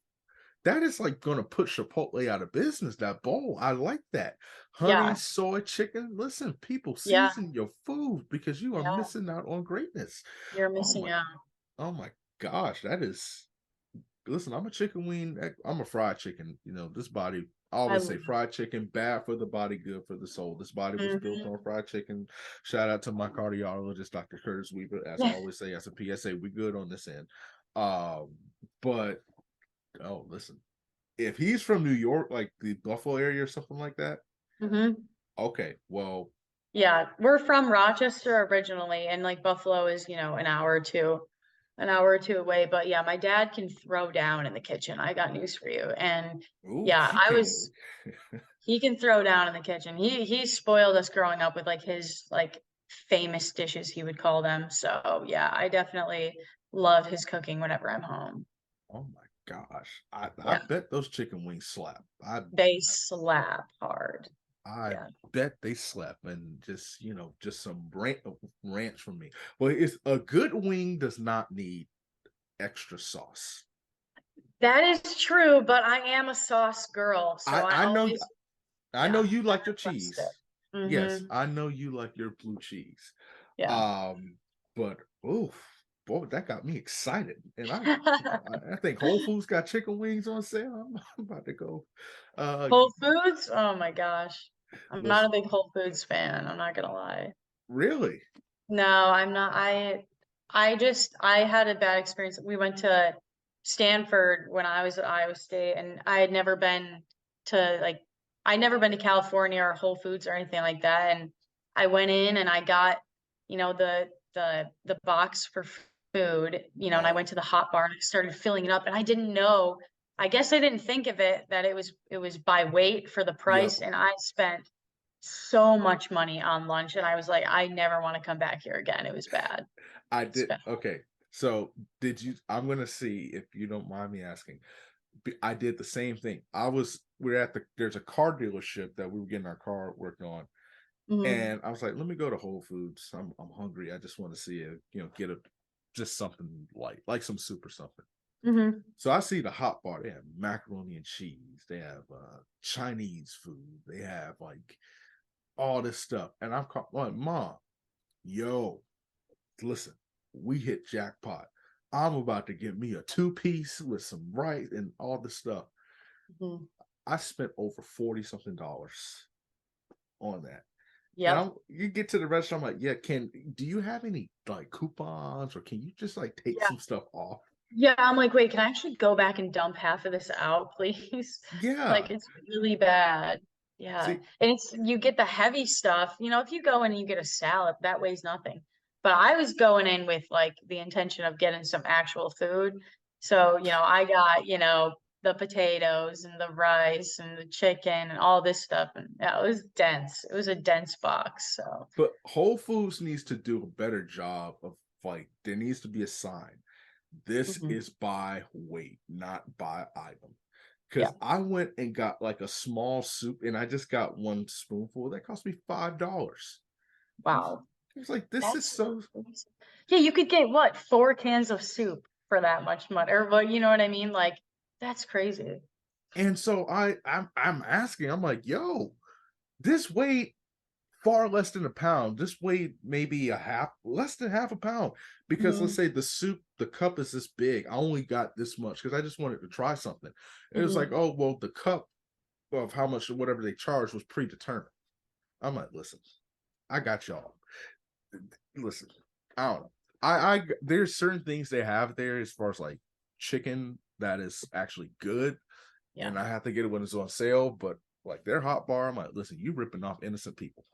that is like gonna put Chipotle out of business. That bowl, I like that. Honey Yeah, soy chicken. Listen, people, yeah, season your food because you are yeah. missing out on greatness. You're Oh missing my, out. oh my gosh, that is. Listen, I'm a chicken wing. I'm a fried chicken. You know, this body. I I always say love. fried chicken, bad for the body, good for the soul. This body was built on Mhm. fried chicken. Shout out to my cardiologist, Dr. Curtis Weaver. As I always say, as a PSA, we good on this end. Um, but oh, listen, if he's from New York, like the Buffalo area or something like that, Mhm. okay, well, Yeah, we're from Rochester originally, and like Buffalo is, an hour or two away. But yeah, my dad can throw down in the kitchen. I got news for you. And ooh, yeah, he can. he can throw down in the kitchen. He spoiled us growing up with like his like famous dishes, he would call them. So yeah, I definitely love his cooking whenever I'm home. Oh my gosh, I Yeah, bet those chicken wings slap. they slap hard. I Yeah. bet they slept and just just some ranch from me. Well, it's a good wing does not need extra sauce. That is true, but I am a sauce girl, so I I I know always, I know yeah, you I like your request it. cheese. Yes, Mm-hmm. I know you like your blue cheese. Yeah. But oof, boy, that got me excited. And I think Whole Foods got chicken wings on sale. I'm about to go. Uh, Whole Foods? Oh my gosh. I'm not a listen, big Whole Foods fan, I'm not gonna lie. really? No, I'm not. I had a bad experience. We went to Stanford when I was at Iowa State, and I had never been to like I'd never been to California or Whole Foods or anything like that. And I went in and I got, the box for food, and I Oh, went to the hot bar and I started filling it up, and I didn't know. I guess I didn't think of it that it was by weight for the yep. price, and I spent so much money on lunch, and I was like, I never want to come back here again. It was bad. I It's did. bad. Okay. So did you? I'm gonna see if you don't mind me asking. I did the same thing. We're at there's a car dealership that we were getting our car worked on, Hmm. and I was like, let me go to Whole Foods. I'm hungry. I just want to see it. Get a just something light, like some soup or something. Hmm. So I see the hot bar. They have macaroni and cheese. They have Chinese food. They have like all this stuff, and I'm like, Mom, yo, listen, we hit jackpot. I'm about to get me a two-piece with some rice and all this stuff. Hmm. I spent over 40 something dollars on that. And Yep. you get to the restaurant, I'm like, yeah, do you have any like coupons or can you just like take Yeah. some stuff off? Yeah. I'm like, wait, can I actually go back and dump half of this out, please? Yeah. Like, it's really bad. Yeah. See, And you get the heavy stuff. If you go in and you get a salad, that weighs nothing. But I was going in with like the intention of getting some actual food. So, I got, the potatoes and the rice and the chicken and all this stuff. And yeah, it was dense. It was a dense box. So, but Whole Foods needs to do a better job of like there needs to be a sign. This mhm. is by weight, not by item. Yeah. Because I went and got like a small soup and I just got one spoonful. That cost me $5. I was, Wow. I was like, this is That's so. crazy. Yeah, you could get what, 4 cans of soup for that much money, or what, you know what I mean? Like, that's crazy. And so I'm asking, I'm like, yo, this weighed far less than a pound. This weighed maybe less than half a pound. Because let's Hmm. say the cup is this big. I only got this much because I just wanted to try something. It was like, Hmm. oh, well, the cup of how much or whatever they charge was predetermined. I'm like, listen, I got y'all. Listen, I don't know. I there's certain things they have there as far as like chicken that is actually good, Yeah. and I have to get it when it's on sale. But like their hot bar, I'm like, listen, you ripping off innocent people.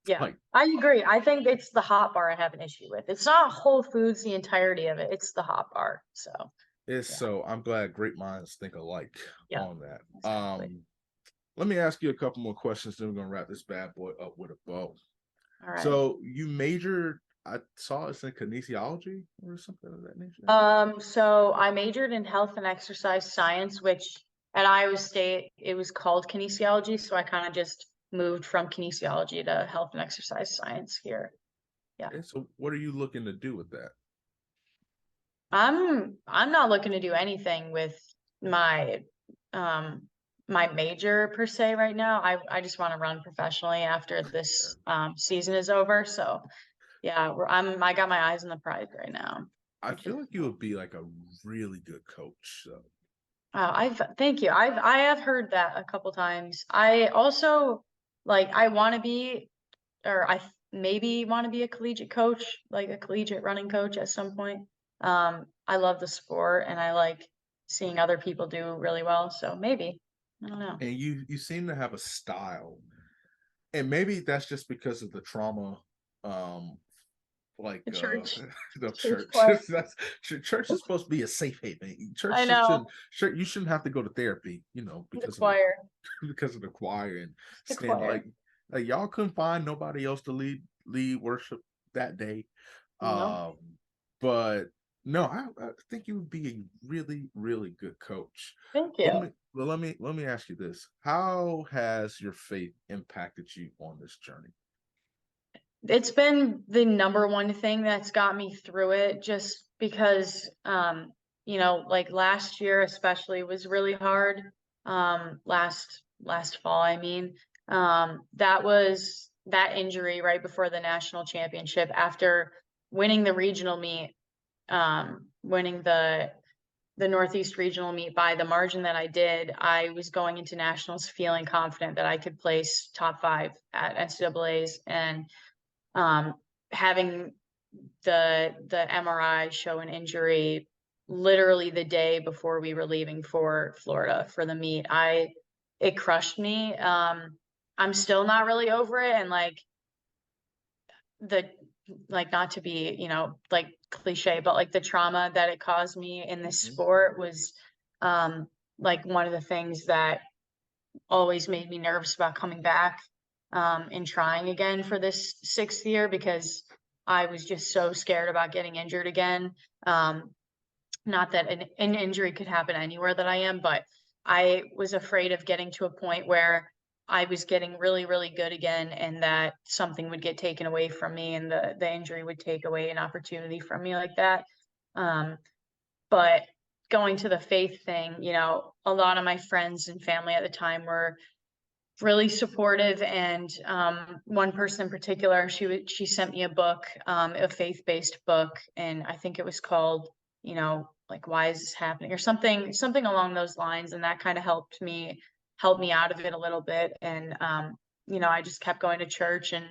Yeah. Like I agree. I think it's the hot bar I have an issue with. It's not Whole Foods, the entirety of it. It's the hot bar. So, it's yeah. so I'm glad great minds think alike Yeah. on that. Exactly. Let me ask you a couple more questions, then we're gonna wrap this bad boy up with a bow. All right. So you majored, I saw it's in kinesiology or something of that nature. So I majored in health and exercise science, which at Iowa State it was called kinesiology. So I kind of just moved from kinesiology to health and exercise science here. Yeah. And so what are you looking to do with that? I'm not looking to do anything with my my major per se right now. I just want to run professionally after Yeah. this season is over. So yeah, I got my eyes on the prize right now, I which is feel like you would be like a really good coach. So thank you. I have heard that a couple times. I also like I want to be or maybe want to be a collegiate coach, like a collegiate running coach at some point. I love the sport and I like seeing other people do really well. So maybe, I don't know. and you seem to have a style, and maybe that's just because of the trauma, um like The church, the church church. part. That's church is supposed to be a safe haven. I know Church, you shouldn't have to go to therapy, the because of the choir, because of the choir and the stand choir. like y'all couldn't find nobody else to lead worship that day. No, um but no, I think you would be a really really good coach. thank Let you. me let me ask you this: how has your faith impacted you on this journey? It's been the number one thing that's got me through it just because like last year especially was really hard. Last fall, I mean. That was that injury right before the national championship after winning the regional meet, winning the Northeast regional meet by the margin that I did. I was going into nationals feeling confident that I could place top 5 at NCAA's, and um, having the MRI show an injury literally the day before we were leaving for Florida for the meet. It crushed me. I'm still not really over it, and the not to be, like cliche, but like the trauma that it caused me in this Mhm. sport was um like one of the things that always made me nervous about coming back and trying again for this 6th year because I was just so scared about getting injured again. Um, Not that an injury could happen anywhere that I am, but I was afraid of getting to a point where I was getting really, really good again and that something would get taken away from me and the injury would take away an opportunity from me like that. Um, but going to the faith thing, a lot of my friends and family at the time were really supportive, and one person in particular, she sent me a book, a faith-based book, and I think it was called, like why is this happening or something along those lines, and that kind of helped me out of it a little bit. And I just kept going to church and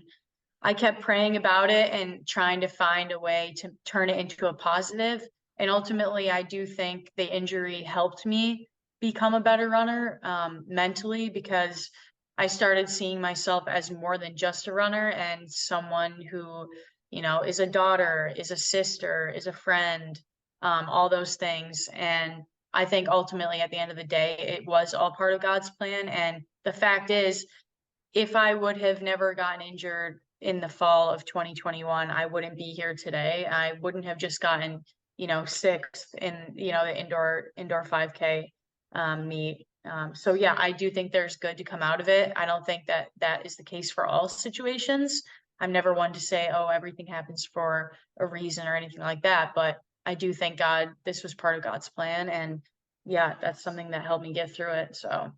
I kept praying about it and trying to find a way to turn it into a positive. And ultimately, I do think the injury helped me become a better runner, mentally, because I started seeing myself as more than just a runner and someone who, is a daughter, is a sister, is a friend, all those things. And I think ultimately, at the end of the day, it was all part of God's plan. And the fact is, if I would have never gotten injured in the fall of 2021, I wouldn't be here today. I wouldn't have just gotten, 6th in, the indoor 5K meet. So yeah, I do think there's good to come out of it. I don't think that that is the case for all situations. I'm never one to say, oh, everything happens for a reason or anything like that. But I do thank God this was part of God's plan. And yeah, that's something that helped me get through it. So.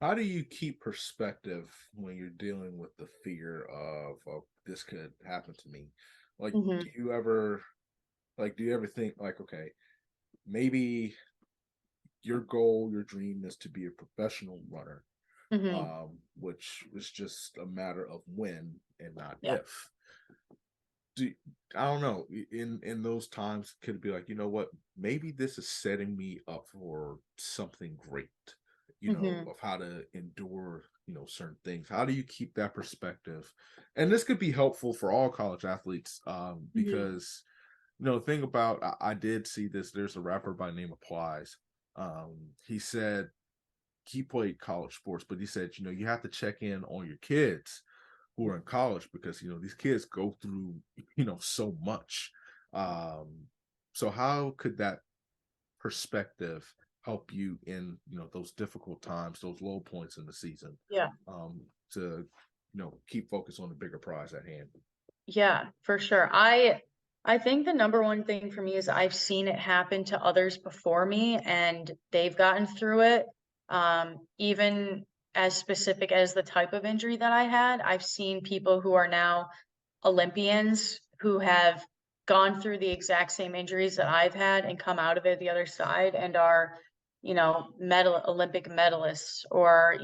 How do you keep perspective when you're dealing with the fear of, this could happen to me? Like, Mhm, do you ever think like, okay, maybe your goal, your dream is to be a professional runner, mhm, which is just a matter of when and not yeah, if. Do I don't know. In those times, could it be like, you know what? Maybe this is setting me up for something great. mhm, Of how to endure, certain things. How do you keep that perspective? And this could be helpful for all college athletes, mhm, because the thing about I did see this. There's a rapper by the name of Plies. He said he played college sports, but he said, you have to check in on your kids who are in college because these kids go through so much. Um, so how could that perspective help you in those difficult times, those low points in the season, yeah, to keep focus on the bigger prize at hand? yeah, for sure. I think the number one thing for me is I've seen it happen to others before me and they've gotten through it. Even as specific as the type of injury that I had, I've seen people who are now Olympians who have gone through the exact same injuries that I've had and come out of it the other side and are, Olympic medalists or,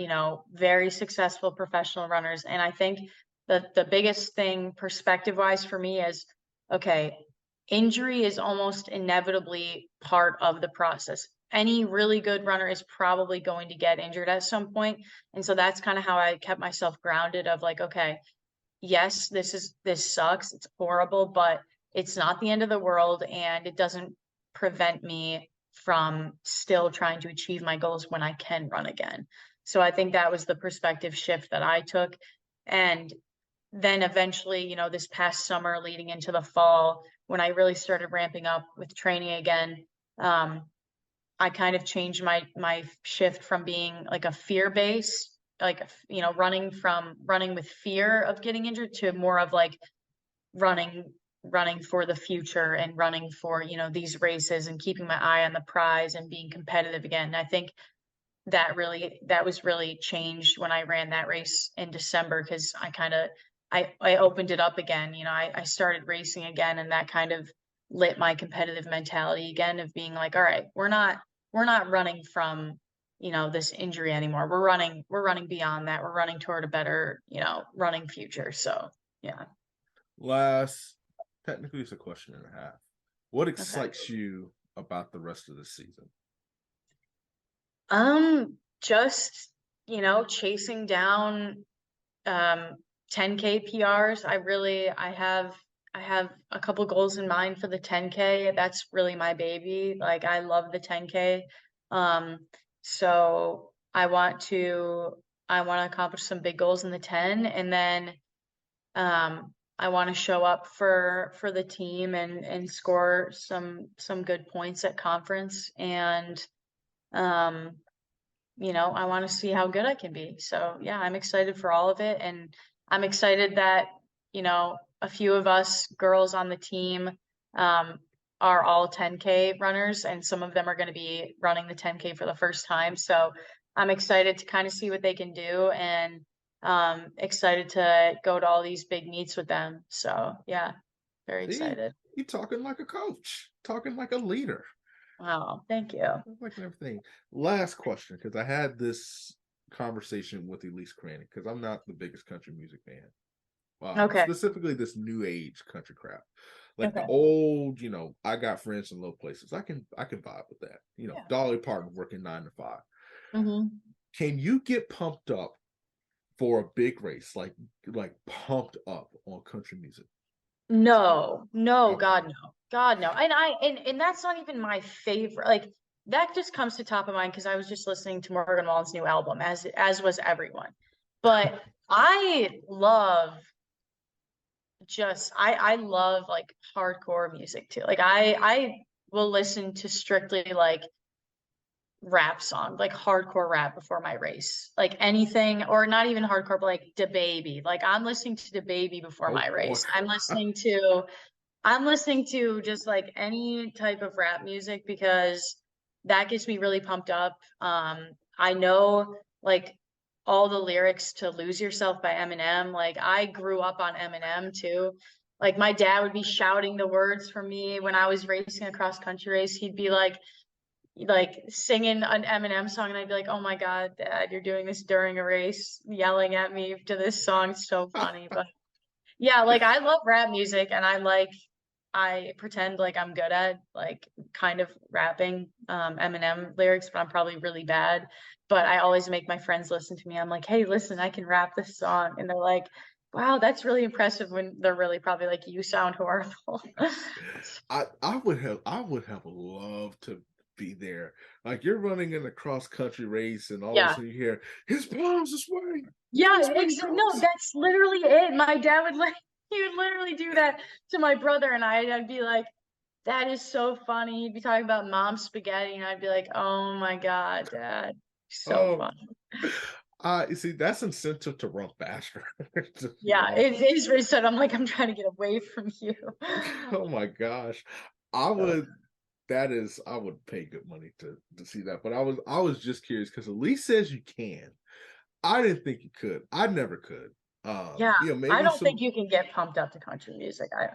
very successful professional runners. And I think that the biggest thing perspective wise for me is, okay, injury is almost inevitably part of the process. Any really good runner is probably going to get injured at some point. And so that's kind of how I kept myself grounded of like, okay, yes, this sucks. It's horrible, but it's not the end of the world and it doesn't prevent me from still trying to achieve my goals when I can run again. So I think that was the perspective shift that I took. And then eventually, this past summer leading into the fall, when I really started ramping up with training again, I kind of changed my shift from being like a fear-based, like, running with fear of getting injured to more of like running for the future and running for, these races and keeping my eye on the prize and being competitive again. And I think that was really changed when I ran that race in December, because I opened it up again. I started racing again, and that kind of lit my competitive mentality again of being like, all right, we're not running from, this injury anymore. We're running beyond that. We're running toward a better, running future. So yeah. Last, technically it's a question and a half. What Okay. excites you about the rest of the season? Just, chasing down 10K PRs. I have a couple goals in mind for the 10K. That's really my baby. Like, I love the 10K. So I want to accomplish some big goals in the 10, and then I want to show up for the team and score some good points at conference, and I want to see how good I can be. So yeah, I'm excited for all of it. And I'm excited that, a few of us girls on the team are all 10K runners, and some of them are going to be running the 10K for the first time. So I'm excited to kind of see what they can do, and excited to go to all these big meets with them. So yeah, very excited. You're talking like a coach, talking like a leader. Wow, thank you. Like everything. Last question, because I had this conversation with Elise Cranny, because I'm not the biggest country music fan. Okay. Specifically this new age country crap. Like Okay. the old, I got friends in low places. I can vibe with that. Yeah. Dolly Parton working 9 to 5. Mm-hmm. Can you get pumped up for a big race, like pumped up on country music? No, Okay. God, no. And that's not even my favorite. Like, that just comes to top of mind because I was just listening to Morgan Wallen's new album, as was everyone. But I love like hardcore music too. Like, I will listen to strictly like rap song, like hardcore rap before my race. Like anything, or not even hardcore, but like DaBaby. Like, I'm listening to DaBaby before Oh my boy. race. I'm listening to just like any type of rap music because that gets me really pumped up. I know like all the lyrics to Lose Yourself by Eminem. Like, I grew up on Eminem too. Like, my dad would be shouting the words for me when I was racing a cross country race. He'd be like singing an Eminem song, and I'd be like, "Oh my God, Dad, you're doing this during a race, yelling at me to this song." It's so funny. But yeah, like, I love rap music, and I pretend like I'm good at like kind of rapping Eminem lyrics, but I'm probably really bad. But I always make my friends listen to me. I'm like, "Hey, listen, I can rap this song." And they're like, "Wow, that's really impressive," when they're really probably like, "You sound horrible." I would have loved to be there. Like, you're running in a cross country race, and all of a Yeah. sudden you hear his palms this way. Yeah, no, that's literally it. My dad would like he would literally do that to my brother and I'd be like, "That is so funny." He'd be talking about mom spaghetti, and I'd be like, "Oh my God, Dad, so Oh, funny." you see, that's incentive to run faster. Yeah, it is reset. I'm like, I'm trying to get away from you. Oh my gosh. I So, would That is, I would pay good money to see that. But I was just curious because Elise says you can. I didn't think you could. I never could. Yeah, I Maybe don't think some. you can get pumped up to country music. I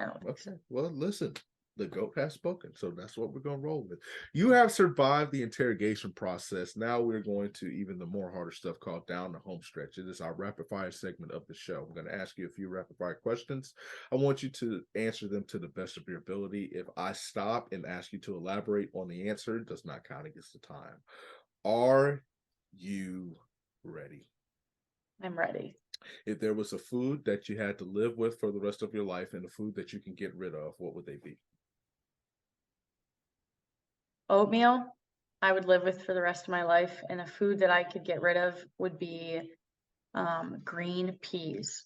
don't think so. Okay, well, listen, the goat has spoken, so that's what we're gonna roll with. You have survived the interrogation process. Now we're going to even the more harder stuff called down the home stretch. It is our rapid fire segment of the show. I'm going to ask you a few rapid fire questions. I want you to answer them to the best of your ability. If I stop and ask you to elaborate on the answer, it does not count against the time. Are you ready? I'm ready. If there was a food that you had to live with for the rest of your life and a food that you can get rid of, what would they be? Oatmeal, I would live with for the rest of my life, and a food that I could get rid of would be green peas.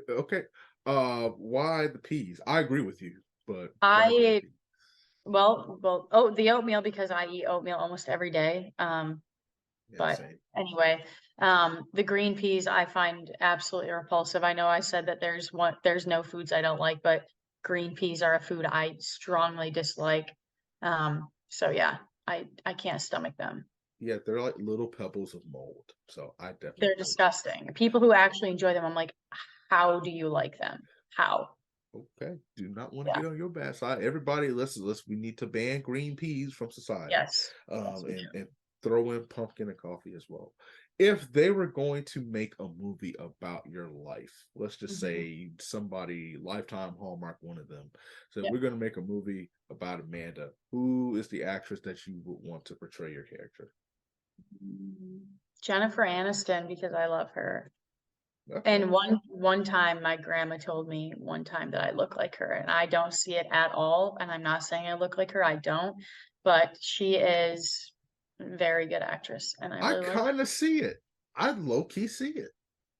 Okay. Why the peas? I agree with you, but why green I peas? well, the oatmeal because I eat oatmeal almost every day. Yeah, But same. anyway, the green peas I find absolutely repulsive. I know I said that there's no foods I don't like, but green peas are a food I strongly dislike. So yeah, I can't stomach them. Yeah, they're like little pebbles of mold. So I definitely They're agree with disgusting. People who actually enjoy them, I'm like, how do you like them? How? you. Okay. Do not want to Yeah. get on your bad side. Everybody, let's we need to ban green peas from society. Yes. Yes, we do. And throw in pumpkin and coffee as well. If they were going to make a movie about your life, let's just Mhm. say somebody, Lifetime, Hallmark, one of them. So Yeah. we're going to make a movie about Amanda. Who is the actress that you would want to portray your character? Jennifer Aniston because I love her. Okay. And one time my grandma told me one time that I look like her and I don't see it at all. And I'm not saying I look like her, I don't, but she is a very good actress and I I really like her. kind of see it. I low key see it.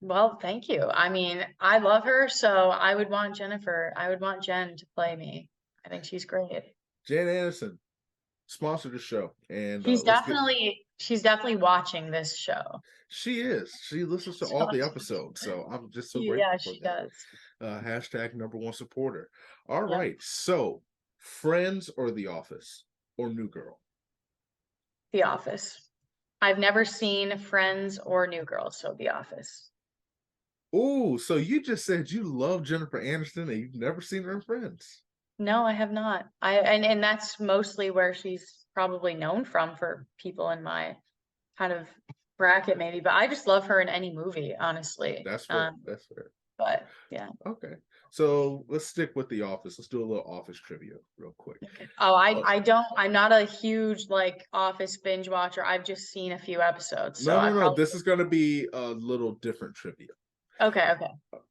Well, thank you. I mean, I love her, so I would want Jen to play me. I think she's great. Jan Anderson sponsored the show, and let's get. She's definitely watching this show. She is. She listens to all So the episodes, so I'm just so yeah, grateful for she that. does. Hashtag number one supporter. All Yep. right. So, Friends or The Office or New Girl? The Office. I've never seen Friends or New Girl, so The Office. Oh, so you just said you love Jennifer Aniston and you've never seen her in Friends. No, I have not. And that's mostly where she's probably known from for people in my kind of bracket maybe, but I just love her in any movie, honestly. That's fair. That's fair. But yeah. Okay. So let's stick with The Office. Let's do a little Office trivia real quick. Oh, Oh, I'm not a huge like Office binge watcher. I've just seen a few episodes, so no, I no, no. probably This is going to be a little different trivia. okay.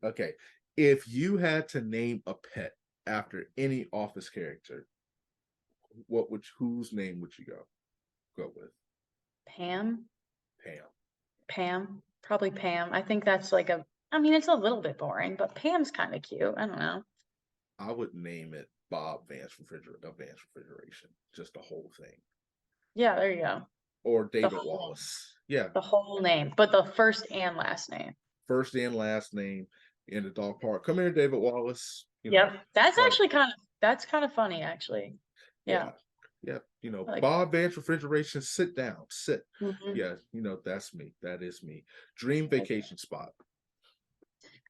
Okay. If you had to name a pet after any Office character, whose name would you go with? Pam? Pam. Pam? Probably Pam. I think that's like I mean, it's a little bit boring, but Pam's kind of cute. I don't know. I would name it Bob Vance Refrigeration, just the whole thing. Yeah, there you go. Or The David whole Wallace. Yeah. the whole name, but the first and last name. First and last name in the dog park. Come here, David Wallace. Yep. That's Like, actually that's kind of funny, actually. Yeah. yeah. Yeah. I like Bob Vance Refrigeration, sit down, sit. hmm Yeah, that's me. That is me. Dream vacation spot.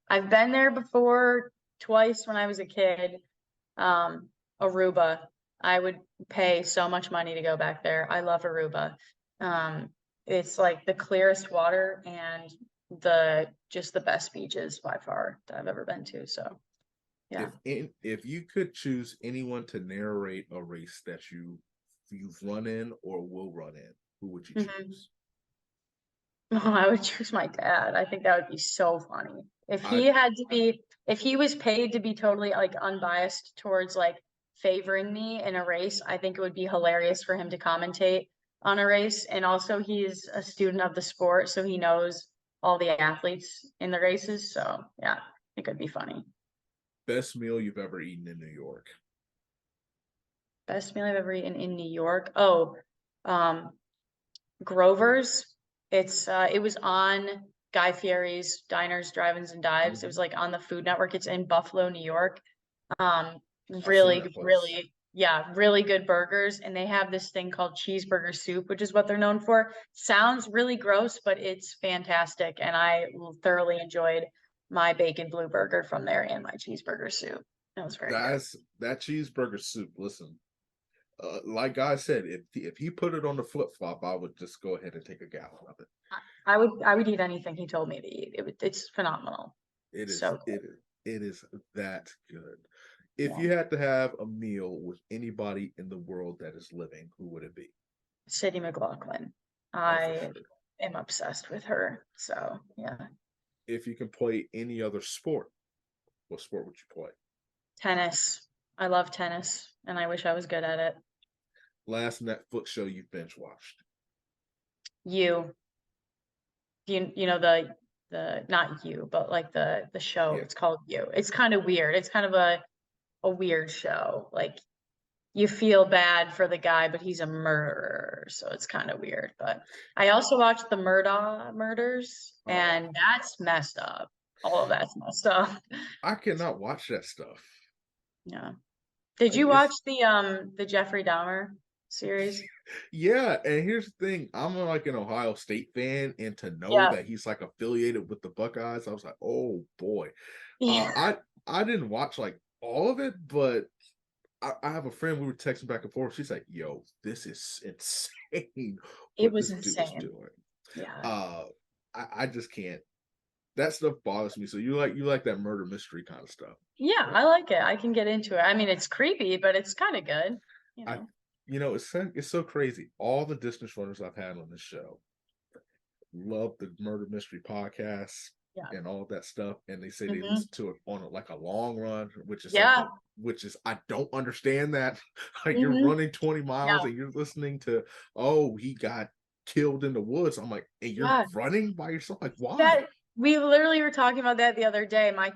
I've been there before twice when I was a kid. Aruba. I would pay so much money to go back there. I love Aruba. Um, it's like the clearest water and just the best beaches by far that I've ever been to. So yeah. If you could choose anyone to narrate a race that you've run in or will run in, who would you Mhm. choose? Oh, I would choose my dad. I think that would be so funny. I If he was paid to be totally like unbiased towards like favoring me in a race, I think it would be hilarious for him to commentate on a race. And also he's a student of the sport, so he knows all the athletes in the races. So yeah, it could be funny. best meal you've ever eaten in New York. Best meal I've ever eaten in New York. Oh, um, Grover's. It was on Guy Fieri's Diners, Drive-ins, and Dives. It Mm-hmm. was like on the Food Network. It's in Buffalo, New York. Um, I've seen that place. Really good burgers. And they have this thing called cheeseburger soup, which is what they're known for. Sounds really gross, but it's fantastic. And I thoroughly enjoyed my bacon blue burger from there and my cheeseburger soup. It was very good. That cheeseburger soup. Listen, like I said, if he put it on the flip flop, I would just go ahead and take a gallon of it. I would eat anything he told me to eat. It's phenomenal. It is So it good. it is that good. If Yeah. you had to have a meal with anybody in the world that is living, who would it be? Sadie McLaughlin. Oh, for I sure. am obsessed with her. So yeah. If you can play any other sport, what sport would you play? Tennis. I love tennis and I wish I was good at it. Last Netflix show you binge watched? You, you know the not you, but like the show. Yeah. It's called You. It's kind of weird. It's kind of a weird show. Like you feel bad for the guy, but he's a murderer, so it's kind of weird. But I also watched the Murdaugh murders, Oh, and that's messed up. All of that's messed up. I cannot watch that stuff. Yeah. Did Like you watch it's the Jeffrey Dahmer series? yeah, and here's the thing: I'm like an Ohio State fan, and to know Yeah. that he's like affiliated with the Buckeyes, I was like, oh boy. Yeah. I didn't watch like all of it, but I have a friend. We were texting back and forth. She's like, "Yo, this is insane It what was this dude is insane. doing." Yeah. Uh, I just can't. That stuff bothers me. So you like that murder mystery kind of stuff. Yeah, I like it. I can get into it. I mean, it's creepy, but it's kind of good, you I know. it's so crazy. All the distance runners I've had on this show love the murder mystery podcasts Yeah. and all that stuff, and they say they Hmm. listen to it on like a long run, which is Yeah. something which is I don't understand that. Like you're Hmm. running 20 miles Yeah. and you're listening to, oh, he got killed in the woods. I'm like, and you're Yeah. running by yourself, like why? That we literally were talking about that the other day. My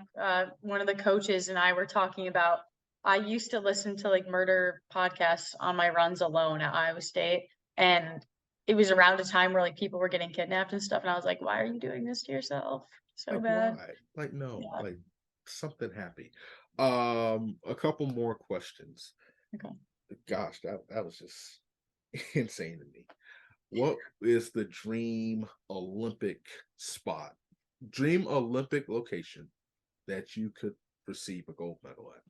one of the coaches and I were talking about I used to listen to like murder podcasts on my runs alone at Iowa State. And it was around a time where like people were getting kidnapped and stuff. And I was like, why are you doing this to yourself? So Like bad. why? Like no, Yeah. like something happy. A couple more questions. Okay. Gosh, that was just insane to me. What is the dream Olympic spot, dream Olympic location that you could receive a gold medal at?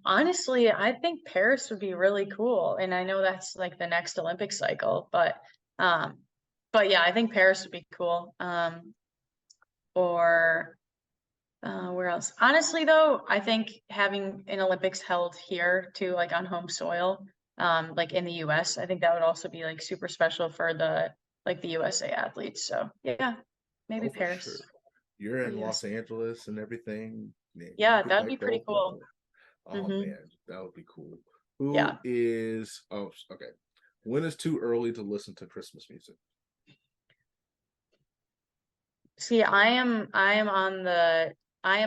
Honestly, I think Paris would be really cool. And I know that's like the next Olympic cycle, um but yeah, I think Paris would be cool. Or where else? Honestly though, I think having an Olympics held here too, like on home soil, like in the US, I think that would also be like super special for the USA athletes. So yeah, maybe Oh, for sure. Paris You're for in Los US. Angeles and everything. Man, you Yeah, get that'd be that pretty gold cool. medal. Oh Hmm. man, that would be cool. Yeah. Who is? Oh, okay. When is too early to listen to Christmas music? See, I am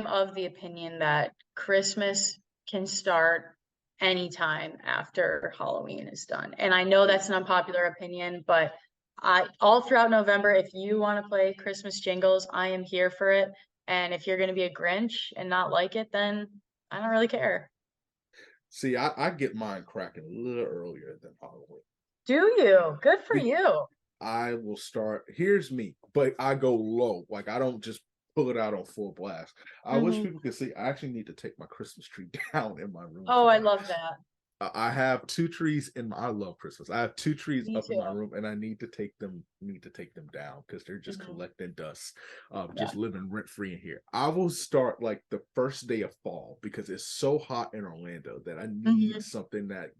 of the opinion that Christmas can start anytime after Halloween is done. And I know that's an unpopular opinion, but I all throughout November, if you want to play Christmas jingles, I am here for it. And if you're going to be a Grinch and not like it, then I don't really care. See, I get mine cracking a little earlier than Halloween. Do you? Good for Be, you. I will start. Here's me, but I go low. Like I don't just pull it out on full blast. I wish Hmm. people could see. I actually need to take my Christmas tree down in my room Oh, I today. love that. I have two trees in my. I love Christmas. I have two trees Me up in my too. room, and I need to take them down because they're just Hmm. collecting dust. Yeah. Just living rent free in here. I will start like the first day of fall because it's so hot in Orlando that I need Hmm. something that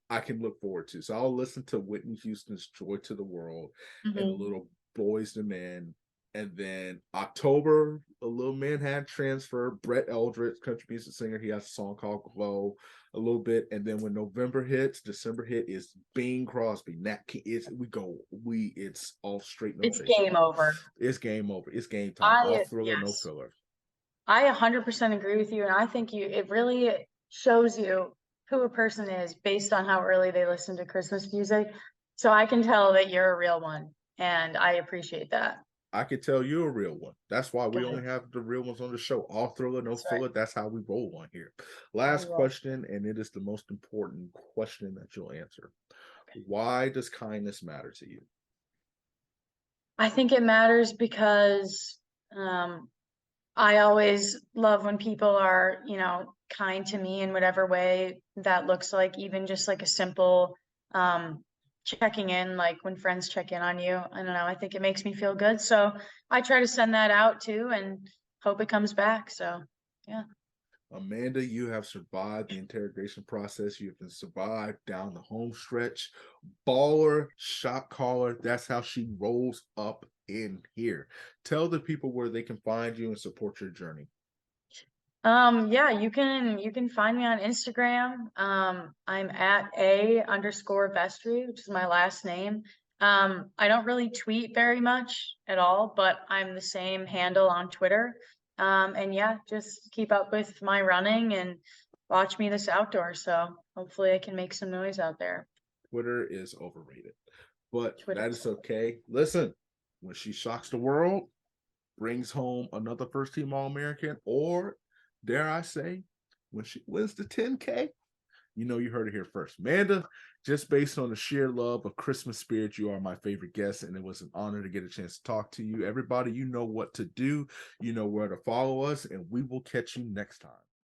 I can look forward to. So I'll listen to Whitney Houston's "Joy to the World" and a Hmm. little Boys to Men. And then October, a little Manhattan Transfer, Brett Eldredge, country music singer. He has a song called "Glow," a little bit. And then when November hits, December hit is Bing Crosby. Nat King. It's all straight, no It's chaser. game over. It's game over. It's game time. All I thriller, no yes. filler. I 100% agree with you, and I think it really shows you who a person is based on how early they listen to Christmas music. So I can tell that you're a real one, and I appreciate that. I could tell you're a real one. That's why we only Good. have the real ones on the show. All thriller, no That's right. filler. That's how we roll on here. I Last will. question, and it is the most important question that you'll answer. Why does kindness matter to you? I think it matters because um, I always love when people are, kind to me in whatever way that looks like, even just like a simple um, checking in, like when friends check in on you. I don't know. I think it makes me feel good. So I try to send that out too and hope it comes back. So, yeah. Amanda, you have survived the interrogation process. You have survived down the home stretch. Baller, shot caller. That's how she rolls up in here. Tell the people where they can find you and support your journey. Yeah, you can find me on Instagram. I'm at _Vestri, which is my last name. I don't really tweet very much at all, but I'm the same handle on Twitter. And yeah, just keep up with my running and watch me this outdoor. So hopefully I can make some noise out there. Twitter is overrated, but Twitter. that is okay. Listen, when she shocks the world, brings home another first team All American, or dare I say, when she wins the 10K, you heard it here first. Amanda, just based on the sheer love of Christmas spirit, you are my favorite guest, and it was an honor to get a chance to talk to you. Everybody, you know what to do, you know where to follow us, and we will catch you next time.